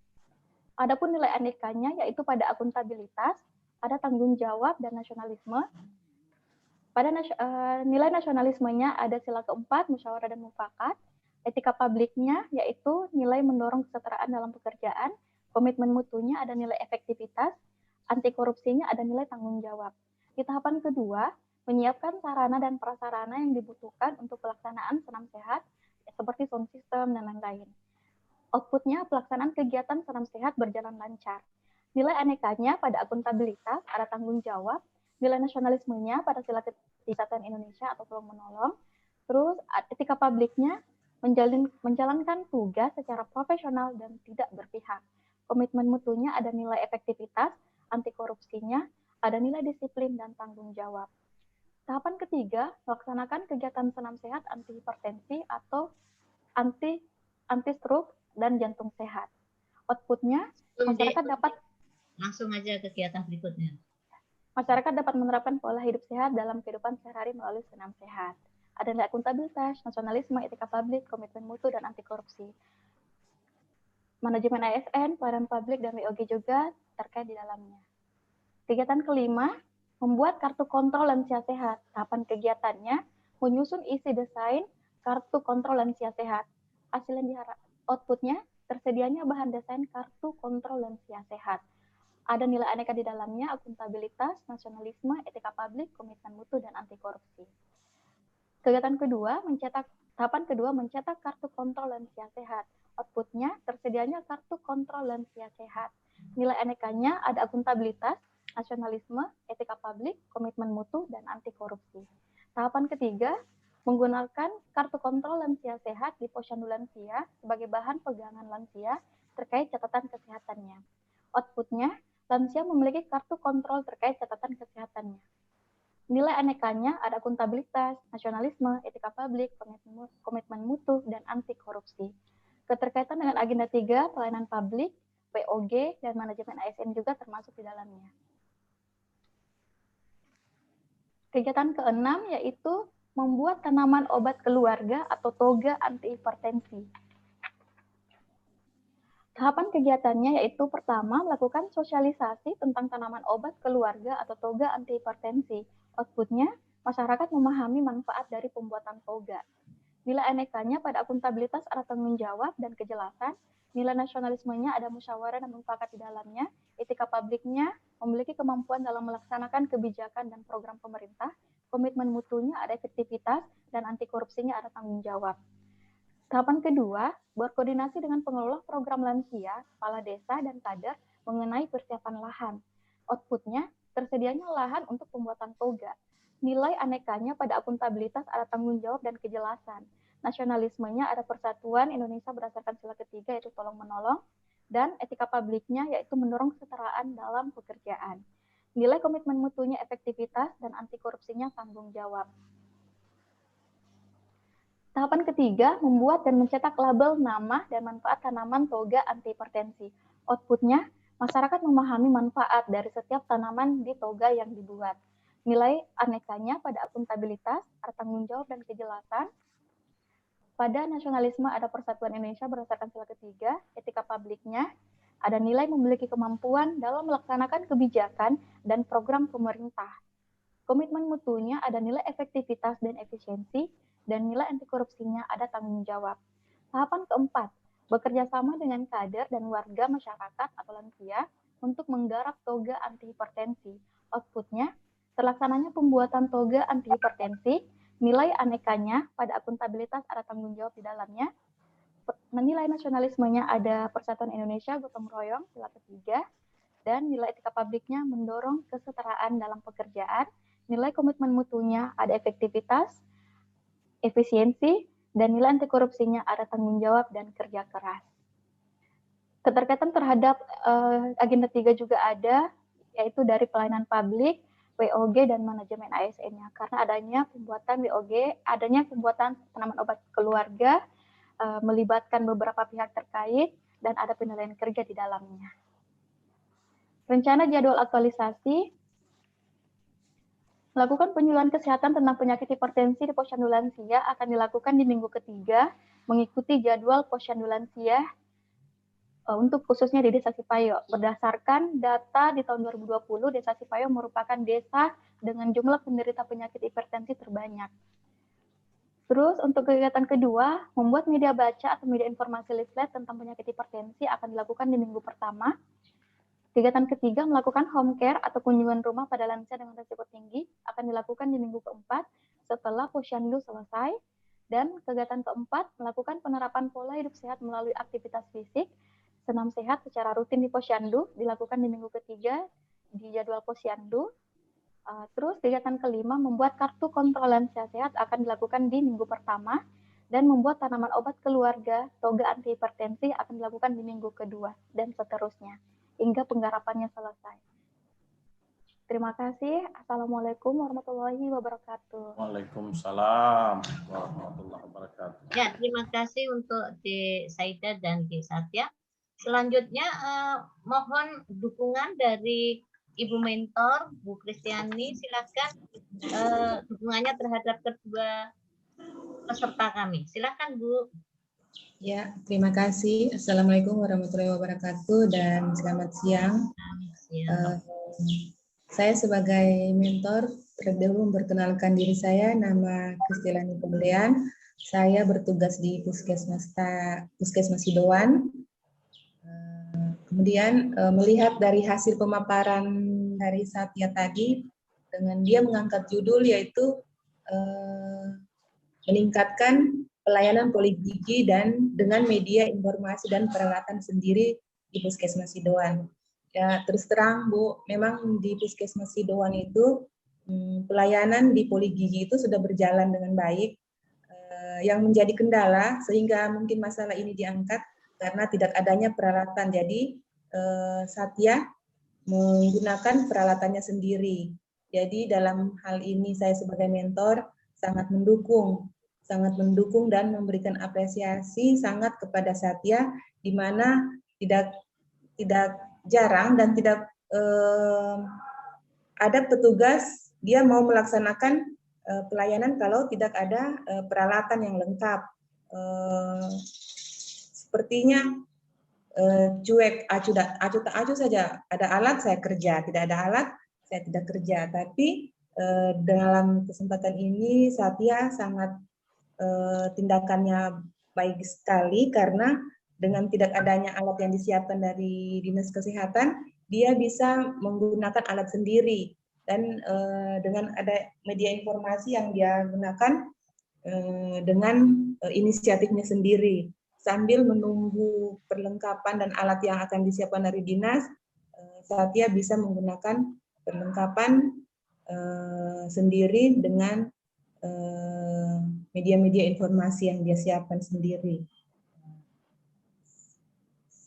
Adapun nilai anekanya yaitu pada akuntabilitas, ada tanggung jawab dan nasionalisme. Pada nilai nasionalismenya ada sila keempat, musyawarah dan mufakat. Etika publiknya yaitu nilai mendorong kesetaraan dalam pekerjaan. Komitmen mutunya ada nilai efektivitas. Anti korupsinya ada nilai tanggung jawab. Di tahapan kedua, menyiapkan sarana dan prasarana yang dibutuhkan untuk pelaksanaan senam sehat, seperti sound system dan lain-lain. Outputnya, pelaksanaan kegiatan senam sehat berjalan lancar. Nilai anekanya pada akuntabilitas ada tanggung jawab, nilai nasionalismenya pada sila ketiga Indonesia atau tolong menolong. Terus etika publiknya menjalankan tugas secara profesional dan tidak berpihak. Komitmen mutunya ada nilai efektivitas, anti korupsinya ada nilai disiplin dan tanggung jawab. Tahapan ketiga, melaksanakan kegiatan senam sehat anti hipertensi atau anti stroke dan jantung sehat. Outputnya, masyarakat dapat langsung aja kegiatan berikutnya. Masyarakat dapat menerapkan pola hidup sehat dalam kehidupan sehari-hari melalui senam sehat. Ada nilai akuntabilitas, nasionalisme, etika publik, komitmen mutu, dan anti korupsi. manajemen ASN, pelayanan publik, dan WOG juga terkait di dalamnya. Kegiatan kelima, membuat kartu kontrol lansia sehat. Tahapan kegiatannya, menyusun isi desain kartu kontrol lansia sehat. Hasil yang outputnya, tersedianya bahan desain kartu kontrol lansia sehat. Ada nilai aneka di dalamnya, akuntabilitas, nasionalisme, etika publik, komitmen mutu, dan anti korupsi. Kegiatan kedua, tahapan kedua, mencetak kartu kontrol lansia sehat. Outputnya, tersedianya kartu kontrol lansia sehat. Nilai anekanya ada akuntabilitas, nasionalisme, etika publik, komitmen mutu, dan anti korupsi. Tahapan ketiga, menggunakan kartu kontrol lansia sehat di posyandu lansia sebagai bahan pegangan lansia terkait catatan kesehatannya. Outputnya, lansia memiliki kartu kontrol terkait catatan kesehatannya. Nilai anekanya ada akuntabilitas, nasionalisme, etika publik, komitmen mutu, dan anti korupsi. Keterkaitan dengan agenda 3, pelayanan publik, WOG, dan manajemen ASN juga termasuk di dalamnya. Kegiatan keenam yaitu membuat tanaman obat keluarga atau toga anti hipertensi. Tahapan kegiatannya yaitu pertama, melakukan sosialisasi tentang tanaman obat keluarga atau toga anti hipertensi. Outputnya, masyarakat memahami manfaat dari pembuatan toga. Nilai anekanya pada akuntabilitas ada tanggung jawab dan kejelasan. Nilai nasionalismenya ada musyawarah dan mufakat di dalamnya. Etika publiknya memiliki kemampuan dalam melaksanakan kebijakan dan program pemerintah. Komitmen mutunya ada efektivitas dan anti korupsinya ada tanggung jawab. Tahapan kedua, berkoordinasi dengan pengelola program lansia, kepala desa, dan kader mengenai persiapan lahan. Outputnya, tersedianya lahan untuk pembuatan toga. Nilai anekanya pada akuntabilitas ada tanggung jawab dan kejelasan. Nasionalismenya ada Persatuan Indonesia berdasarkan sila ketiga yaitu tolong menolong, dan etika publiknya yaitu mendorong kesetaraan dalam pekerjaan. Nilai komitmen mutunya efektivitas dan anti korupsinya tanggung jawab. Tahapan ketiga, membuat dan mencetak label nama dan manfaat tanaman toga anti hipertensi. Outputnya, masyarakat memahami manfaat dari setiap tanaman di toga yang dibuat. Nilai anekanya pada akuntabilitas, ada tanggung jawab dan kejelasan. Pada nasionalisme ada Persatuan Indonesia berdasarkan sila ketiga, etika publiknya ada nilai memiliki kemampuan dalam melaksanakan kebijakan dan program pemerintah. Komitmen mutunya ada nilai efektivitas dan efisiensi, dan nilai anti korupsinya ada tanggung jawab. Tahapan keempat, bekerja sama dengan kader dan warga masyarakat atau lansia untuk menggarap toga anti hipertensi. Outputnya, terlaksananya pembuatan toga anti hipertensi, nilai anekanya pada akuntabilitas ada tanggung jawab di dalamnya. Nilai nasionalismenya ada Persatuan Indonesia gotong royong sila ketiga, dan nilai etika publiknya mendorong kesetaraan dalam pekerjaan. Nilai komitmen mutunya ada efektivitas, efisiensi, dan nilai anti korupsinya ada tanggung jawab dan kerja keras. Keterkaitan terhadap agenda 3 juga ada, yaitu dari pelayanan publik, WOG, dan manajemen ASN-nya. Karena adanya pembuatan WOG, adanya pembuatan tanaman obat keluarga, melibatkan beberapa pihak terkait, dan ada penilaian kerja di dalamnya. Rencana jadwal aktualisasi, melakukan penyuluhan kesehatan tentang penyakit hipertensi di posyandu lansia akan dilakukan di minggu ketiga, mengikuti jadwal posyandu lansia untuk khususnya di Desa Sipayo. Berdasarkan data di tahun 2020, Desa Sipayo merupakan desa dengan jumlah penderita penyakit hipertensi terbanyak. Terus untuk kegiatan kedua, membuat media baca atau media informasi leaflet tentang penyakit hipertensi akan dilakukan di minggu pertama. Kegiatan ketiga, melakukan home care atau kunjungan rumah pada lansia dengan risiko tinggi akan dilakukan di minggu keempat setelah posyandu selesai. Dan kegiatan keempat, melakukan penerapan pola hidup sehat melalui aktivitas fisik, senam sehat secara rutin di posyandu, dilakukan di minggu ketiga di jadwal posyandu. Terus kegiatan kelima, membuat kartu kontrol lansia sehat akan dilakukan di minggu pertama, dan membuat tanaman obat keluarga toga anti hipertensi akan dilakukan di minggu kedua, dan seterusnya hingga penggarapannya selesai. Terima kasih. Assalamualaikum warahmatullahi wabarakatuh. Waalaikumsalam warahmatullahi wabarakatuh. Ya, terima kasih untuk Di Saida dan Di Satya. Selanjutnya mohon dukungan dari Ibu Mentor, Bu Kristiani. Silakan dukungannya terhadap kedua peserta kami. Silakan Bu. Ya, terima kasih. Assalamualaikum warahmatullahi wabarakatuh dan selamat siang. Saya sebagai mentor terlebih dahulu memperkenalkan diri saya, nama Kristilani Pembelian. Saya bertugas di Puskesmas Sidoan. Kemudian melihat dari hasil pemaparan dari Satya tadi, dengan dia mengangkat judul yaitu meningkatkan pelayanan poligigi dan dengan media informasi dan peralatan sendiri di Puskesmas Sidoan. Ya, terus terang Bu, memang di Puskesmas Sidoan itu pelayanan di poligigi itu sudah berjalan dengan baik. Yang menjadi kendala sehingga mungkin masalah ini diangkat karena tidak adanya peralatan. Jadi Satya menggunakan peralatannya sendiri. Jadi dalam hal ini saya sebagai mentor sangat mendukung dan memberikan apresiasi sangat kepada Satya, di mana tidak jarang dan tidak ada petugas dia mau melaksanakan pelayanan kalau tidak ada peralatan yang lengkap. Sepertinya cuek, acu saja. Ada alat saya kerja, tidak ada alat saya tidak kerja. Tapi dalam kesempatan ini Satya sangat tindakannya baik sekali karena dengan tidak adanya alat yang disiapkan dari Dinas Kesehatan, dia bisa menggunakan alat sendiri dan dengan ada media informasi yang dia gunakan dengan inisiatifnya sendiri sambil menunggu perlengkapan dan alat yang akan disiapkan dari dinas, Satya bisa menggunakan perlengkapan sendiri dengan media-media informasi yang dia siapkan sendiri.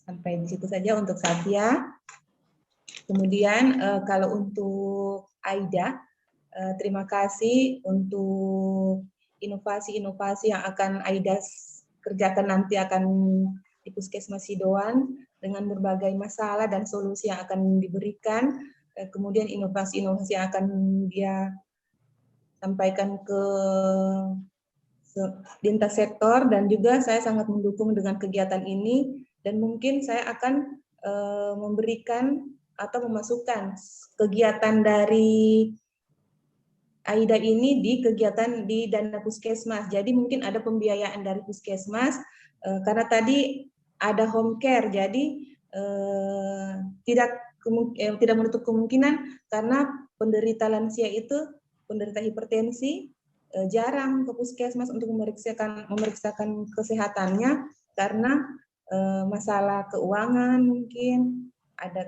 Sampai di situ saja untuk Satya. Kemudian kalau untuk Aida, terima kasih untuk inovasi-inovasi yang akan Aida kerjakan nanti akan di Puskesmas Sidoan dengan berbagai masalah dan solusi yang akan diberikan. Kemudian inovasi-inovasi yang akan dia sampaikan ke lintas sektor, dan juga saya sangat mendukung dengan kegiatan ini, dan mungkin saya akan memberikan atau memasukkan kegiatan dari Aida ini di kegiatan di dana Puskesmas. Jadi mungkin ada pembiayaan dari Puskesmas karena tadi ada home care, jadi tidak menutup kemungkinan karena penderita lansia itu penderita hipertensi jarang ke Puskesmas untuk memeriksakan kesehatannya karena masalah keuangan, mungkin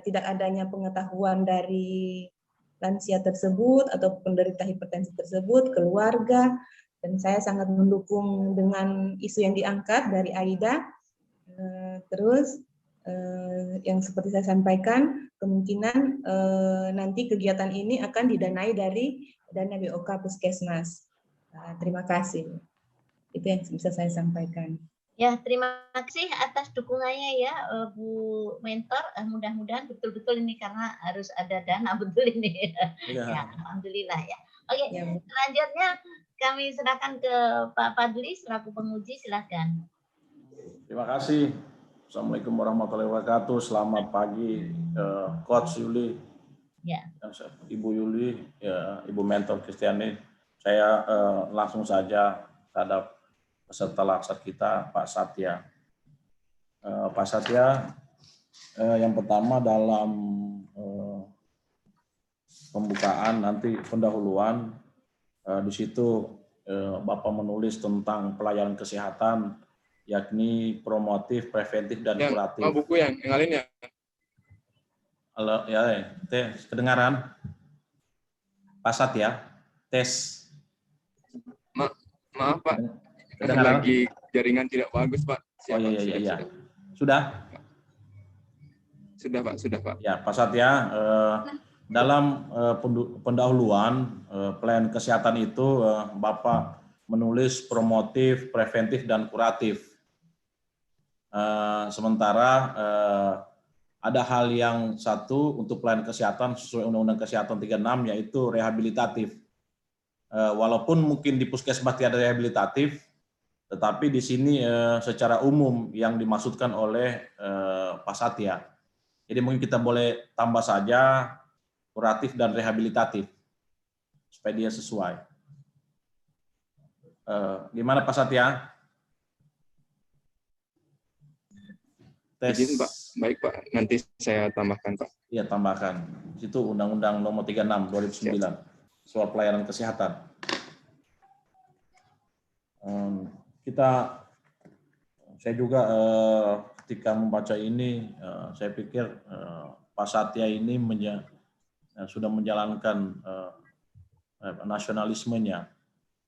tidak adanya pengetahuan dari lansia tersebut atau penderita hipertensi tersebut, keluarga, dan saya sangat mendukung dengan isu yang diangkat dari Aida. Terus yang seperti saya sampaikan, kemungkinan nanti kegiatan ini akan didanai dari dana BOK Puskesmas. Terima kasih. Itu yang bisa saya sampaikan. Ya, terima kasih atas dukungannya ya Bu Mentor. Mudah-mudahan betul-betul ini karena harus ada dana betul ini. Ya, alhamdulillah ya. Oke, ya. Selanjutnya kami serahkan ke Pak Fadli selaku penguji, silakan. Terima kasih. Assalamualaikum warahmatullahi wabarakatuh. Selamat pagi Coach Yuli. Ya. Ibu Yuli, ya, Ibu Mentor Kristiani. Saya langsung saja terhadap peserta laksar kita, Pak Satya. Pak Satya, yang pertama dalam pembukaan nanti pendahuluan, di situ Bapak menulis tentang pelayanan kesehatan, yakni promotif, preventif, dan kuratif. Buku yang lain ya? Halo, ya, tes kedengaran? Pak Satya, tes. Maaf Pak. Kedengaran? Lagi jaringan tidak bagus Pak. Oh iya. Sudah? Sudah Pak. Ya, Pak Satya, dalam pendahuluan pelayanan kesehatan itu Bapak menulis promotif, preventif, dan kuratif. Sementara ada hal yang satu untuk pelayanan kesehatan sesuai Undang-Undang Kesehatan 36, yaitu rehabilitatif. Walaupun mungkin di Puskesmas tidak ada rehabilitatif, Tetapi di sini secara umum yang dimaksudkan oleh Pak Satya. Jadi mungkin kita boleh tambah saja kuratif dan rehabilitatif supaya dia sesuai. Gimana Pak Satya? Tes. Izin Pak, baik Pak, nanti saya tambahkan Pak. Iya, tambahkan. Itu Undang-Undang Nomor 36 2009 soal pelayanan kesehatan. Saya juga ketika membaca ini, saya pikir Pak Satya ini sudah menjalankan nasionalismenya,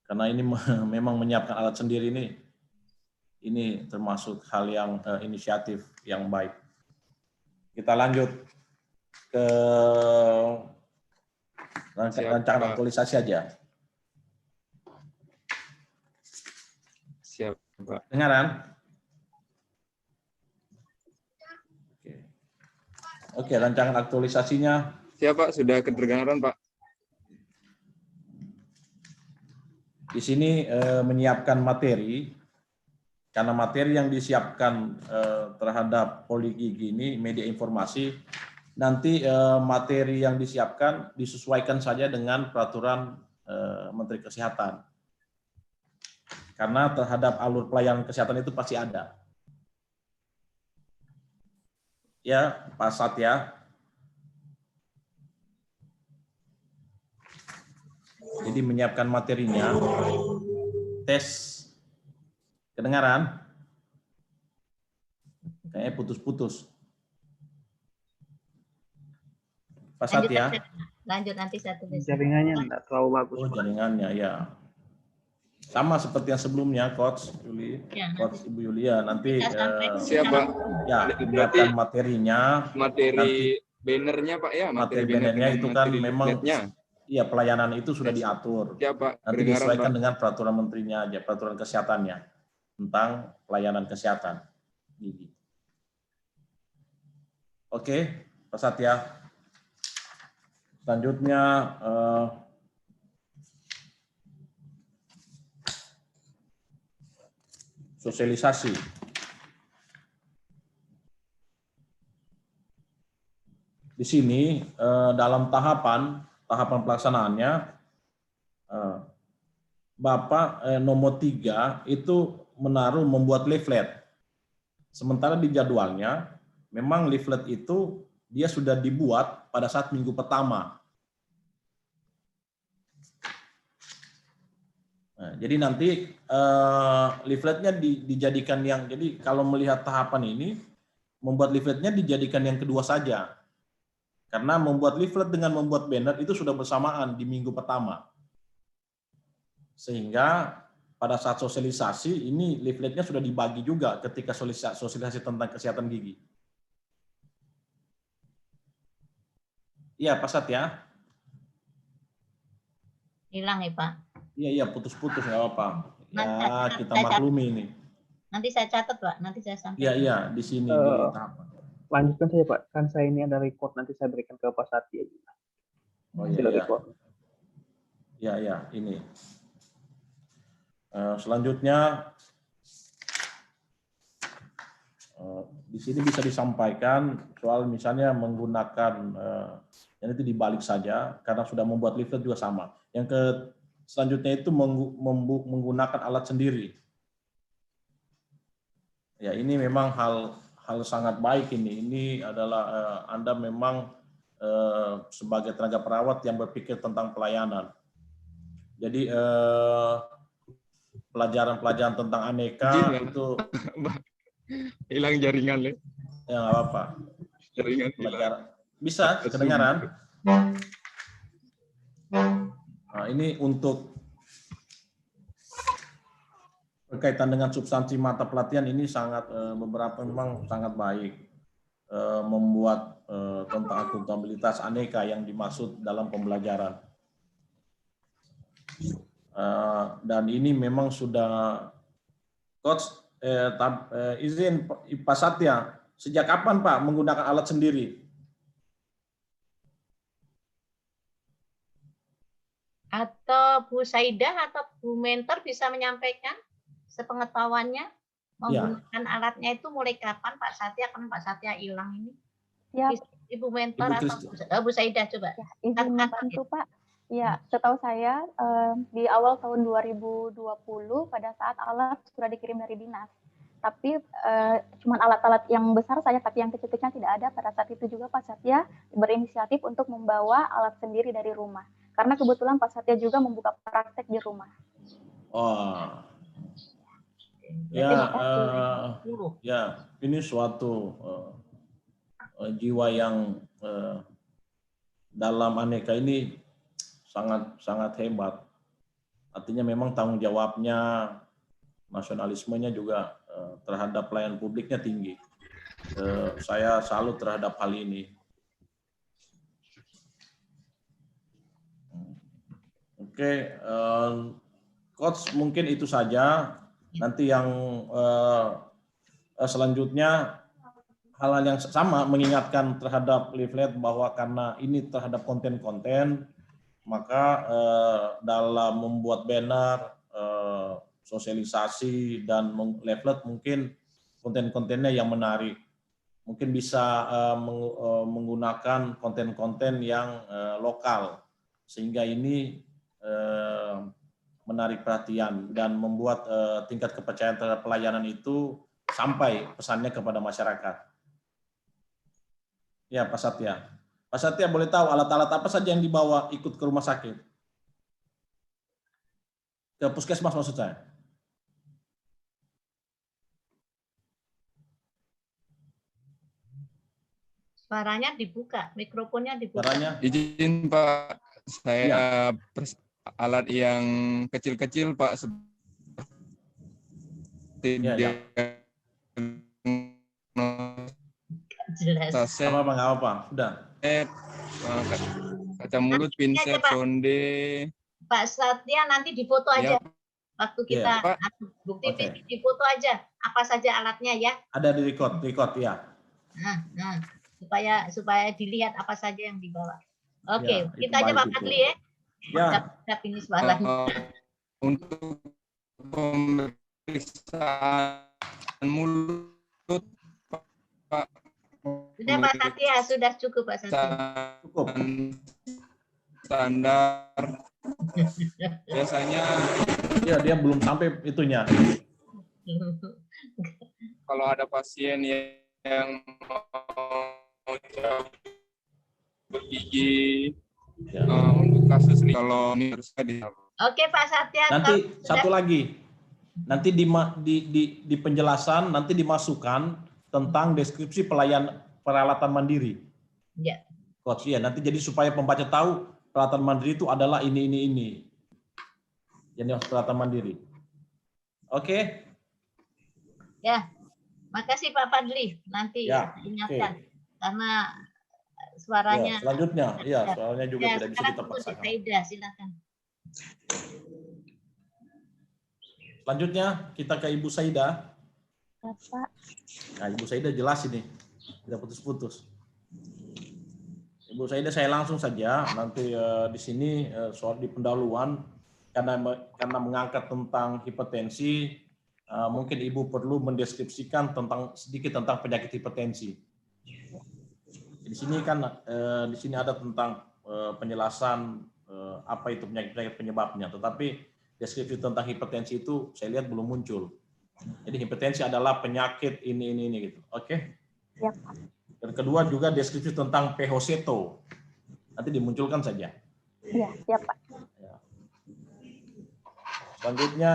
karena ini memang menyiapkan alat sendiri ini termasuk hal yang inisiatif yang baik. Kita lanjut ke rancangan aktualisasi aja. Siap Pak. Dengaran? Oke, rancangan aktualisasinya. Siap Pak, sudah kedengaran Pak. Di sini menyiapkan materi, karena materi yang disiapkan terhadap Poligigi ini media informasi, nanti materi yang disiapkan disesuaikan saja dengan peraturan Menteri Kesehatan. Karena terhadap alur pelayanan kesehatan itu pasti ada. Ya, Pak Satya. Jadi menyiapkan materinya, tes. Kedengaran? Kayaknya putus-putus. Pak Satya. Lanjut nanti satu. Jaringannya enggak terlalu bagus. Oh, jaringannya ya. Sama seperti yang sebelumnya, Coach Yuli, Ya, Coach Ibu Yulia. Nanti Siap Pak. ya menyiapkan materinya. Materi bannernya Pak ya, materi bannernya itu kan memang leafletnya. iya, pelayanan itu sudah diatur. Siap Pak. Nanti disesuaikan dengan peraturan menterinya aja, peraturan kesehatannya tentang pelayanan kesehatan gigi. Oke, Pak Satya. Selanjutnya sosialisasi. Di sini dalam tahapan pelaksanaannya, Bapak nomor 3 itu membuat leaflet. Sementara di jadwalnya, memang leaflet itu dia sudah dibuat pada saat minggu pertama. Nah, jadi nanti leafletnya dijadikan jadi kalau melihat tahapan ini, membuat leafletnya dijadikan yang kedua saja. Karena membuat leaflet dengan membuat banner itu sudah bersamaan di minggu pertama. Sehingga pada saat sosialisasi ini leafletnya sudah dibagi juga ketika sosialisasi tentang kesehatan gigi. Iya, Pak Satya. Hilang ya Pak. Iya, putus-putus nggak apa-apa. Ya, kita maklumi ini. Nanti saya catat Pak, nanti saya sampaikan. Iya, di sini di tahapan. Lanjutkan saja Pak, kan saya ini ada record, nanti saya berikan ke Pak Satya. Oh iya, iya, ini. Selanjutnya, di sini bisa disampaikan soal misalnya menggunakan, yang itu dibalik saja, karena sudah membuat leaflet juga sama. Selanjutnya itu menggunakan alat sendiri. Ya, ini memang hal sangat baik ini. Ini adalah Anda memang sebagai tenaga perawat yang berpikir tentang pelayanan. Jadi pelajaran-pelajaran tentang aneka itu hilang jaringan le. Ya nggak apa-apa. Jaringan pelajaran bisa kedengaran. Nah, ini untuk berkaitan dengan substansi mata pelatihan ini sangat beberapa memang sangat baik, membuat tentang akuntabilitas aneka yang dimaksud dalam pembelajaran. Dan ini memang sudah Coach izin Pak Satya, sejak kapan Pak menggunakan alat sendiri? Atau Bu Saidah atau Bu Mentor bisa menyampaikan sepengetahuannya Iya. menggunakan alatnya itu mulai kapan Pak Satya? Karena Pak Satya hilang ini. Ya, Ibu mentor Ibu atau Bu Saidah coba. ya, izin membantu Pak. Ya, setahu saya di awal tahun 2020 pada saat alat sudah dikirim dari dinas. Tapi cuman alat-alat yang besar saja, tapi yang kecil-kecilnya tidak ada. Pada saat itu juga Pak Satya berinisiatif untuk membawa alat sendiri dari rumah. Karena kebetulan Pak Satya juga membuka praktek di rumah. Oh, Terima ya, kasih. ya, ini suatu jiwa yang dalam aneka ini sangat hebat. Artinya memang tanggung jawabnya, nasionalismenya juga terhadap pelayanan publiknya tinggi. Saya salut terhadap hal ini. Oke, Coach, mungkin itu saja. Nanti yang selanjutnya hal-hal yang sama, mengingatkan terhadap leaflet bahwa karena ini terhadap konten-konten, maka dalam membuat banner, sosialisasi, dan leaflet mungkin konten-kontennya yang menarik. Mungkin bisa menggunakan konten-konten yang lokal, sehingga ini menarik perhatian dan membuat tingkat kepercayaan terhadap pelayanan itu sampai pesannya kepada masyarakat. Ya, Pak Satya. Pak Satya, boleh tahu alat-alat apa saja yang dibawa ikut ke rumah sakit? Ke puskesmas maksud saya. Suaranya dibuka, mikrofonnya dibuka. Suaranya? Izin Pak, saya alat yang kecil-kecil Pak, seperti Jelas. Nggak apa-apa, udah. Kaca mulut, pinset, sonde. Pak Satya nanti difoto aja. Waktu kita bukti fisik difoto aja. Apa saja alatnya ya? Ada di record ya. Nah, supaya dilihat apa saja yang dibawa. Oke, kita aja Pak Fadli ya. Siap ini soalannya. Untuk pemeriksaan mulut Pak. Sudah Pak Satya, sudah cukup Pak Satya. Cukup. Standar. Biasanya ya dia belum sampai itunya. Kalau ada pasien yang mau bergigi untuk kasus ini, kalau ini harus di. Oke Pak Satya. Nanti satu lagi, nanti di penjelasan nanti dimasukkan tentang deskripsi peralatan mandiri. Ya. Coach ya, nanti jadi supaya pembaca tahu peralatan mandiri itu adalah ini. Jadi peralatan mandiri. Oke. Ya. Makasih Pak Fadli. Nanti ingatkan karena suaranya. Ya, selanjutnya, suaranya juga tidak bisa kita paksakan. Saidah, silakan. Selanjutnya kita ke Ibu Saidah. Bapak. Nah, Ibu Saidah jelas ini, tidak putus-putus. Ibu Saidah, saya langsung saja nanti di sini soal di pendahuluan karena mengangkat tentang hipertensi, mungkin Ibu perlu mendeskripsikan sedikit tentang penyakit hipertensi. Di sini kan di sini ada tentang penjelasan apa itu penyakit penyebabnya, tetapi deskripsi tentang hipertensi itu saya lihat belum muncul. Jadi hipertensi adalah penyakit ini gitu. Oke? Ya. Dan kedua juga deskripsi tentang pH-Ceto. Nanti dimunculkan saja. Iya, siap Pak. Ya. Selanjutnya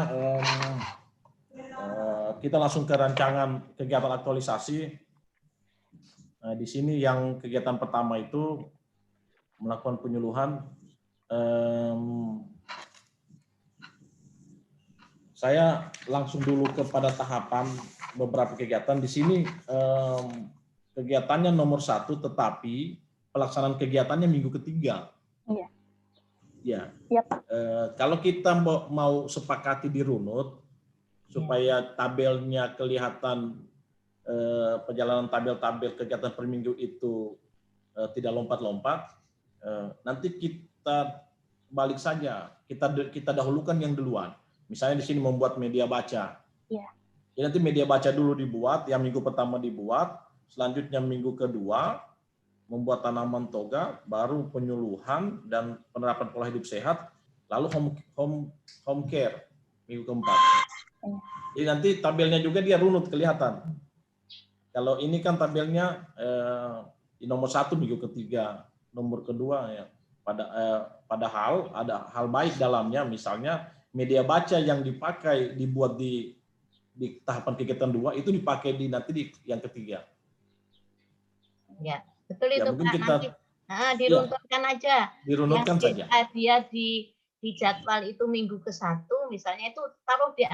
kita langsung ke rancangan kegiatan aktualisasi. Nah, di sini yang kegiatan pertama itu melakukan penyuluhan. Saya langsung dulu kepada tahapan beberapa kegiatan. Di sini kegiatannya nomor 1, tetapi pelaksanaan kegiatannya minggu ketiga. Iya. Ya. Iya Pak. Kalau kita mau sepakati di runut supaya tabelnya kelihatan, perjalanan tabel-tabel kegiatan per minggu itu tidak lompat-lompat, nanti kita balik saja, kita dahulukan yang duluan. Misalnya di sini membuat media baca. Iya. Jadi nanti media baca dulu dibuat, yang minggu pertama dibuat, selanjutnya minggu kedua membuat tanaman toga, baru penyuluhan dan penerapan pola hidup sehat, lalu home care minggu keempat. Jadi nanti tabelnya juga dia runut kelihatan. Kalau ini kan tabelnya di nomor 1 minggu ketiga, nomor kedua ya. Padahal ada hal baik dalamnya, misalnya media baca yang dibuat di tahapan kegiatan 2 itu dipakai nanti di yang ketiga. Ya, betul Ya, itu mungkin Pak. kita Nanti diruntuhkan aja. dirunutkan saja. Dia di jadwal itu minggu ke-1, misalnya itu taruh di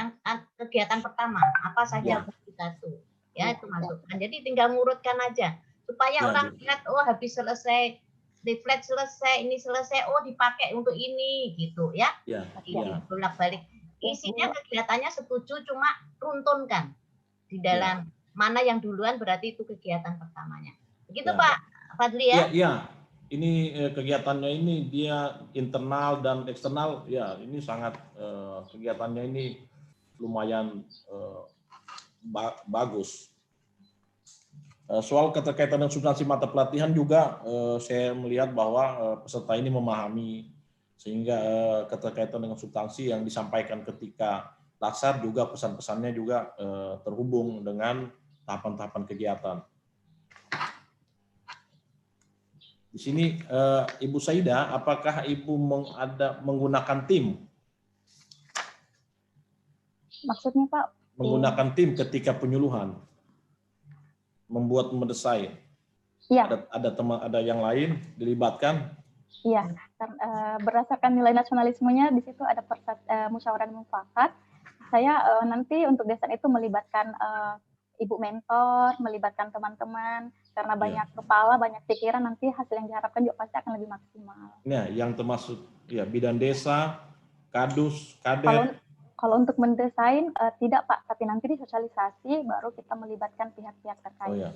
kegiatan pertama, apa saja kita tuh. Ya, itu masukkan. Jadi tinggal ngurutkan aja supaya orang lihat, oh habis selesai leaflet selesai, ini selesai, oh dipakai untuk ini gitu ya. Bolak-balik. Isinya kegiatannya setuju, cuma runtunkan di dalam mana yang duluan, berarti itu kegiatan pertamanya. Begitu Pak Fadli ya? Iya. Ini kegiatannya ini dia internal dan eksternal, ya ini sangat kegiatannya ini lumayan bagus. Soal keterkaitan dengan substansi mata pelatihan juga saya melihat bahwa peserta ini memahami, sehingga keterkaitan dengan substansi yang disampaikan ketika laksar juga pesan-pesannya juga terhubung dengan tahapan-tahapan kegiatan. Di sini Ibu Saida, apakah Ibu menggunakan tim? Maksudnya Pak? Menggunakan tim ketika penyuluhan, membuat mendesain. Iya. Ada yang lain dilibatkan? Iya. Berdasarkan nilai nasionalismenya di situ ada musyawarah mufakat. Saya nanti untuk desain itu melibatkan ibu mentor, melibatkan teman-teman, karena banyak kepala, banyak pikiran, nanti hasil yang diharapkan juga pasti akan lebih maksimal. Nah, yang termasuk ya bidan desa, kadus, kadet. Kalau untuk mendesain tidak Pak, tapi nanti di sosialisasi baru kita melibatkan pihak-pihak terkait. Oh ya.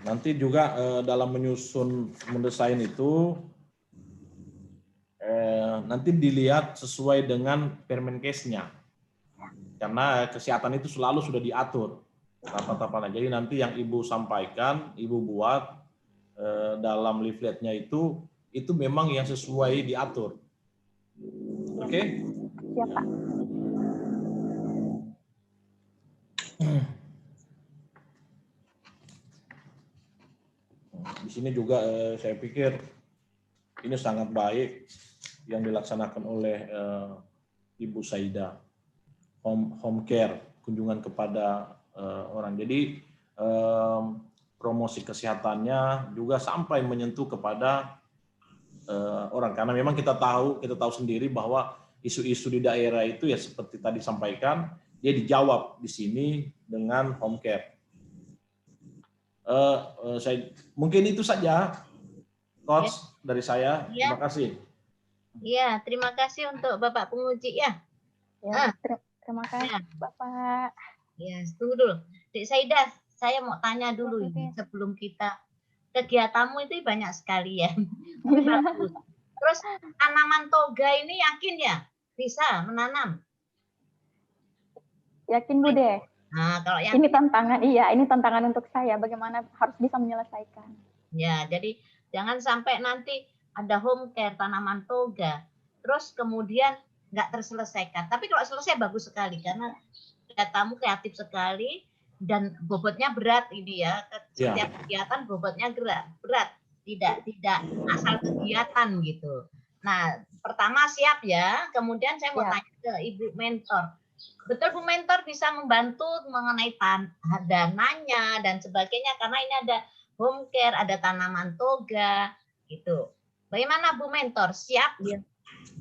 Nanti juga dalam menyusun mendesain itu nanti dilihat sesuai dengan Permenkesnya. Karena kesehatan itu selalu sudah diatur tahapan-tahapannya. Jadi nanti yang Ibu sampaikan, Ibu buat dalam leafletnya itu memang yang sesuai diatur. Oke? Siap, Pak. Di sini juga saya pikir ini sangat baik yang dilaksanakan oleh Ibu Saida. Home care, kunjungan kepada orang. Jadi promosi kesehatannya juga sampai menyentuh kepada orang, karena memang kita tahu sendiri bahwa isu-isu di daerah itu ya seperti tadi sampaikan, dia dijawab di sini dengan home care. Mungkin itu saja, Coach, dari saya. Terima kasih. Iya, terima kasih untuk Bapak penguji ya. Terima kasih Bapak. Ya, tunggu dulu. Dek Saida, saya mau tanya dulu ini sebelum kita, kegiatanmu itu banyak sekali ya. Bagus. Terus tanaman toga ini yakin ya bisa menanam? Yakin Bu deh. Nah, kalau yakin, ini tantangan untuk saya, bagaimana harus bisa menyelesaikan. Ya, jadi jangan sampai nanti ada home care tanaman toga, terus kemudian nggak terselesaikan. Tapi kalau selesai bagus sekali karena kamu kreatif sekali dan bobotnya berat ini ya. Setiap kegiatan bobotnya berat, tidak asal kegiatan gitu. Nah, pertama siap ya. Kemudian saya mau tanya ke Ibu mentor. Betul Bu mentor bisa membantu mengenai dananya dan sebagainya karena ini ada home care, ada tanaman toga gitu. Bagaimana Bu mentor? Siap?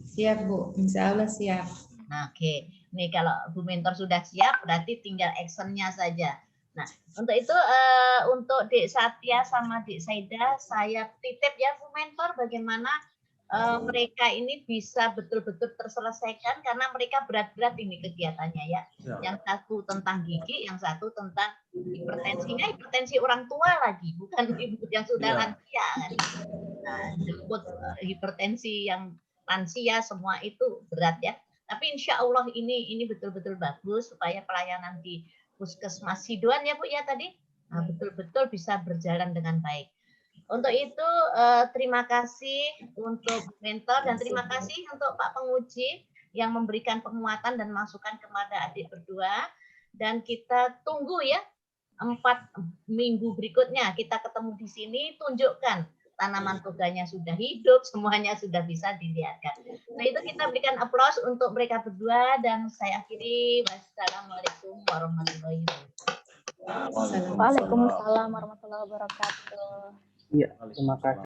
Siap Bu, insya Allah siap. Oke, nih kalau Bu mentor sudah siap, berarti tinggal actionnya saja. Nah, untuk itu untuk Dek Satya sama Dek Saida, saya titip ya Bu mentor, bagaimana mereka ini bisa betul-betul terselesaikan karena mereka berat-berat ini kegiatannya ya. Yang satu tentang gigi, yang satu tentang hipertensinya, hipertensi orang tua lagi, bukan ibu yang sudah lansia. Nah, hipertensi yang lansia semua itu berat ya. Tapi insya Allah ini betul-betul bagus supaya pelayanan di Puskesmas Sidoan ya Bu ya tadi betul-betul bisa berjalan dengan baik. Untuk itu terima kasih untuk mentor dan terima kasih untuk Pak Penguji yang memberikan penguatan dan masukan kepada adik berdua. Dan kita tunggu ya 4 minggu berikutnya kita ketemu di sini, tunjukkan tanaman toganya sudah hidup, semuanya sudah bisa dilihatkan. Nah itu kita berikan aplaus untuk mereka berdua dan saya akhiri. Wassalamualaikum warahmatullahi wabarakatuh. Waalaikumsalam warahmatullahi wabarakatuh. Iya, terima kasih.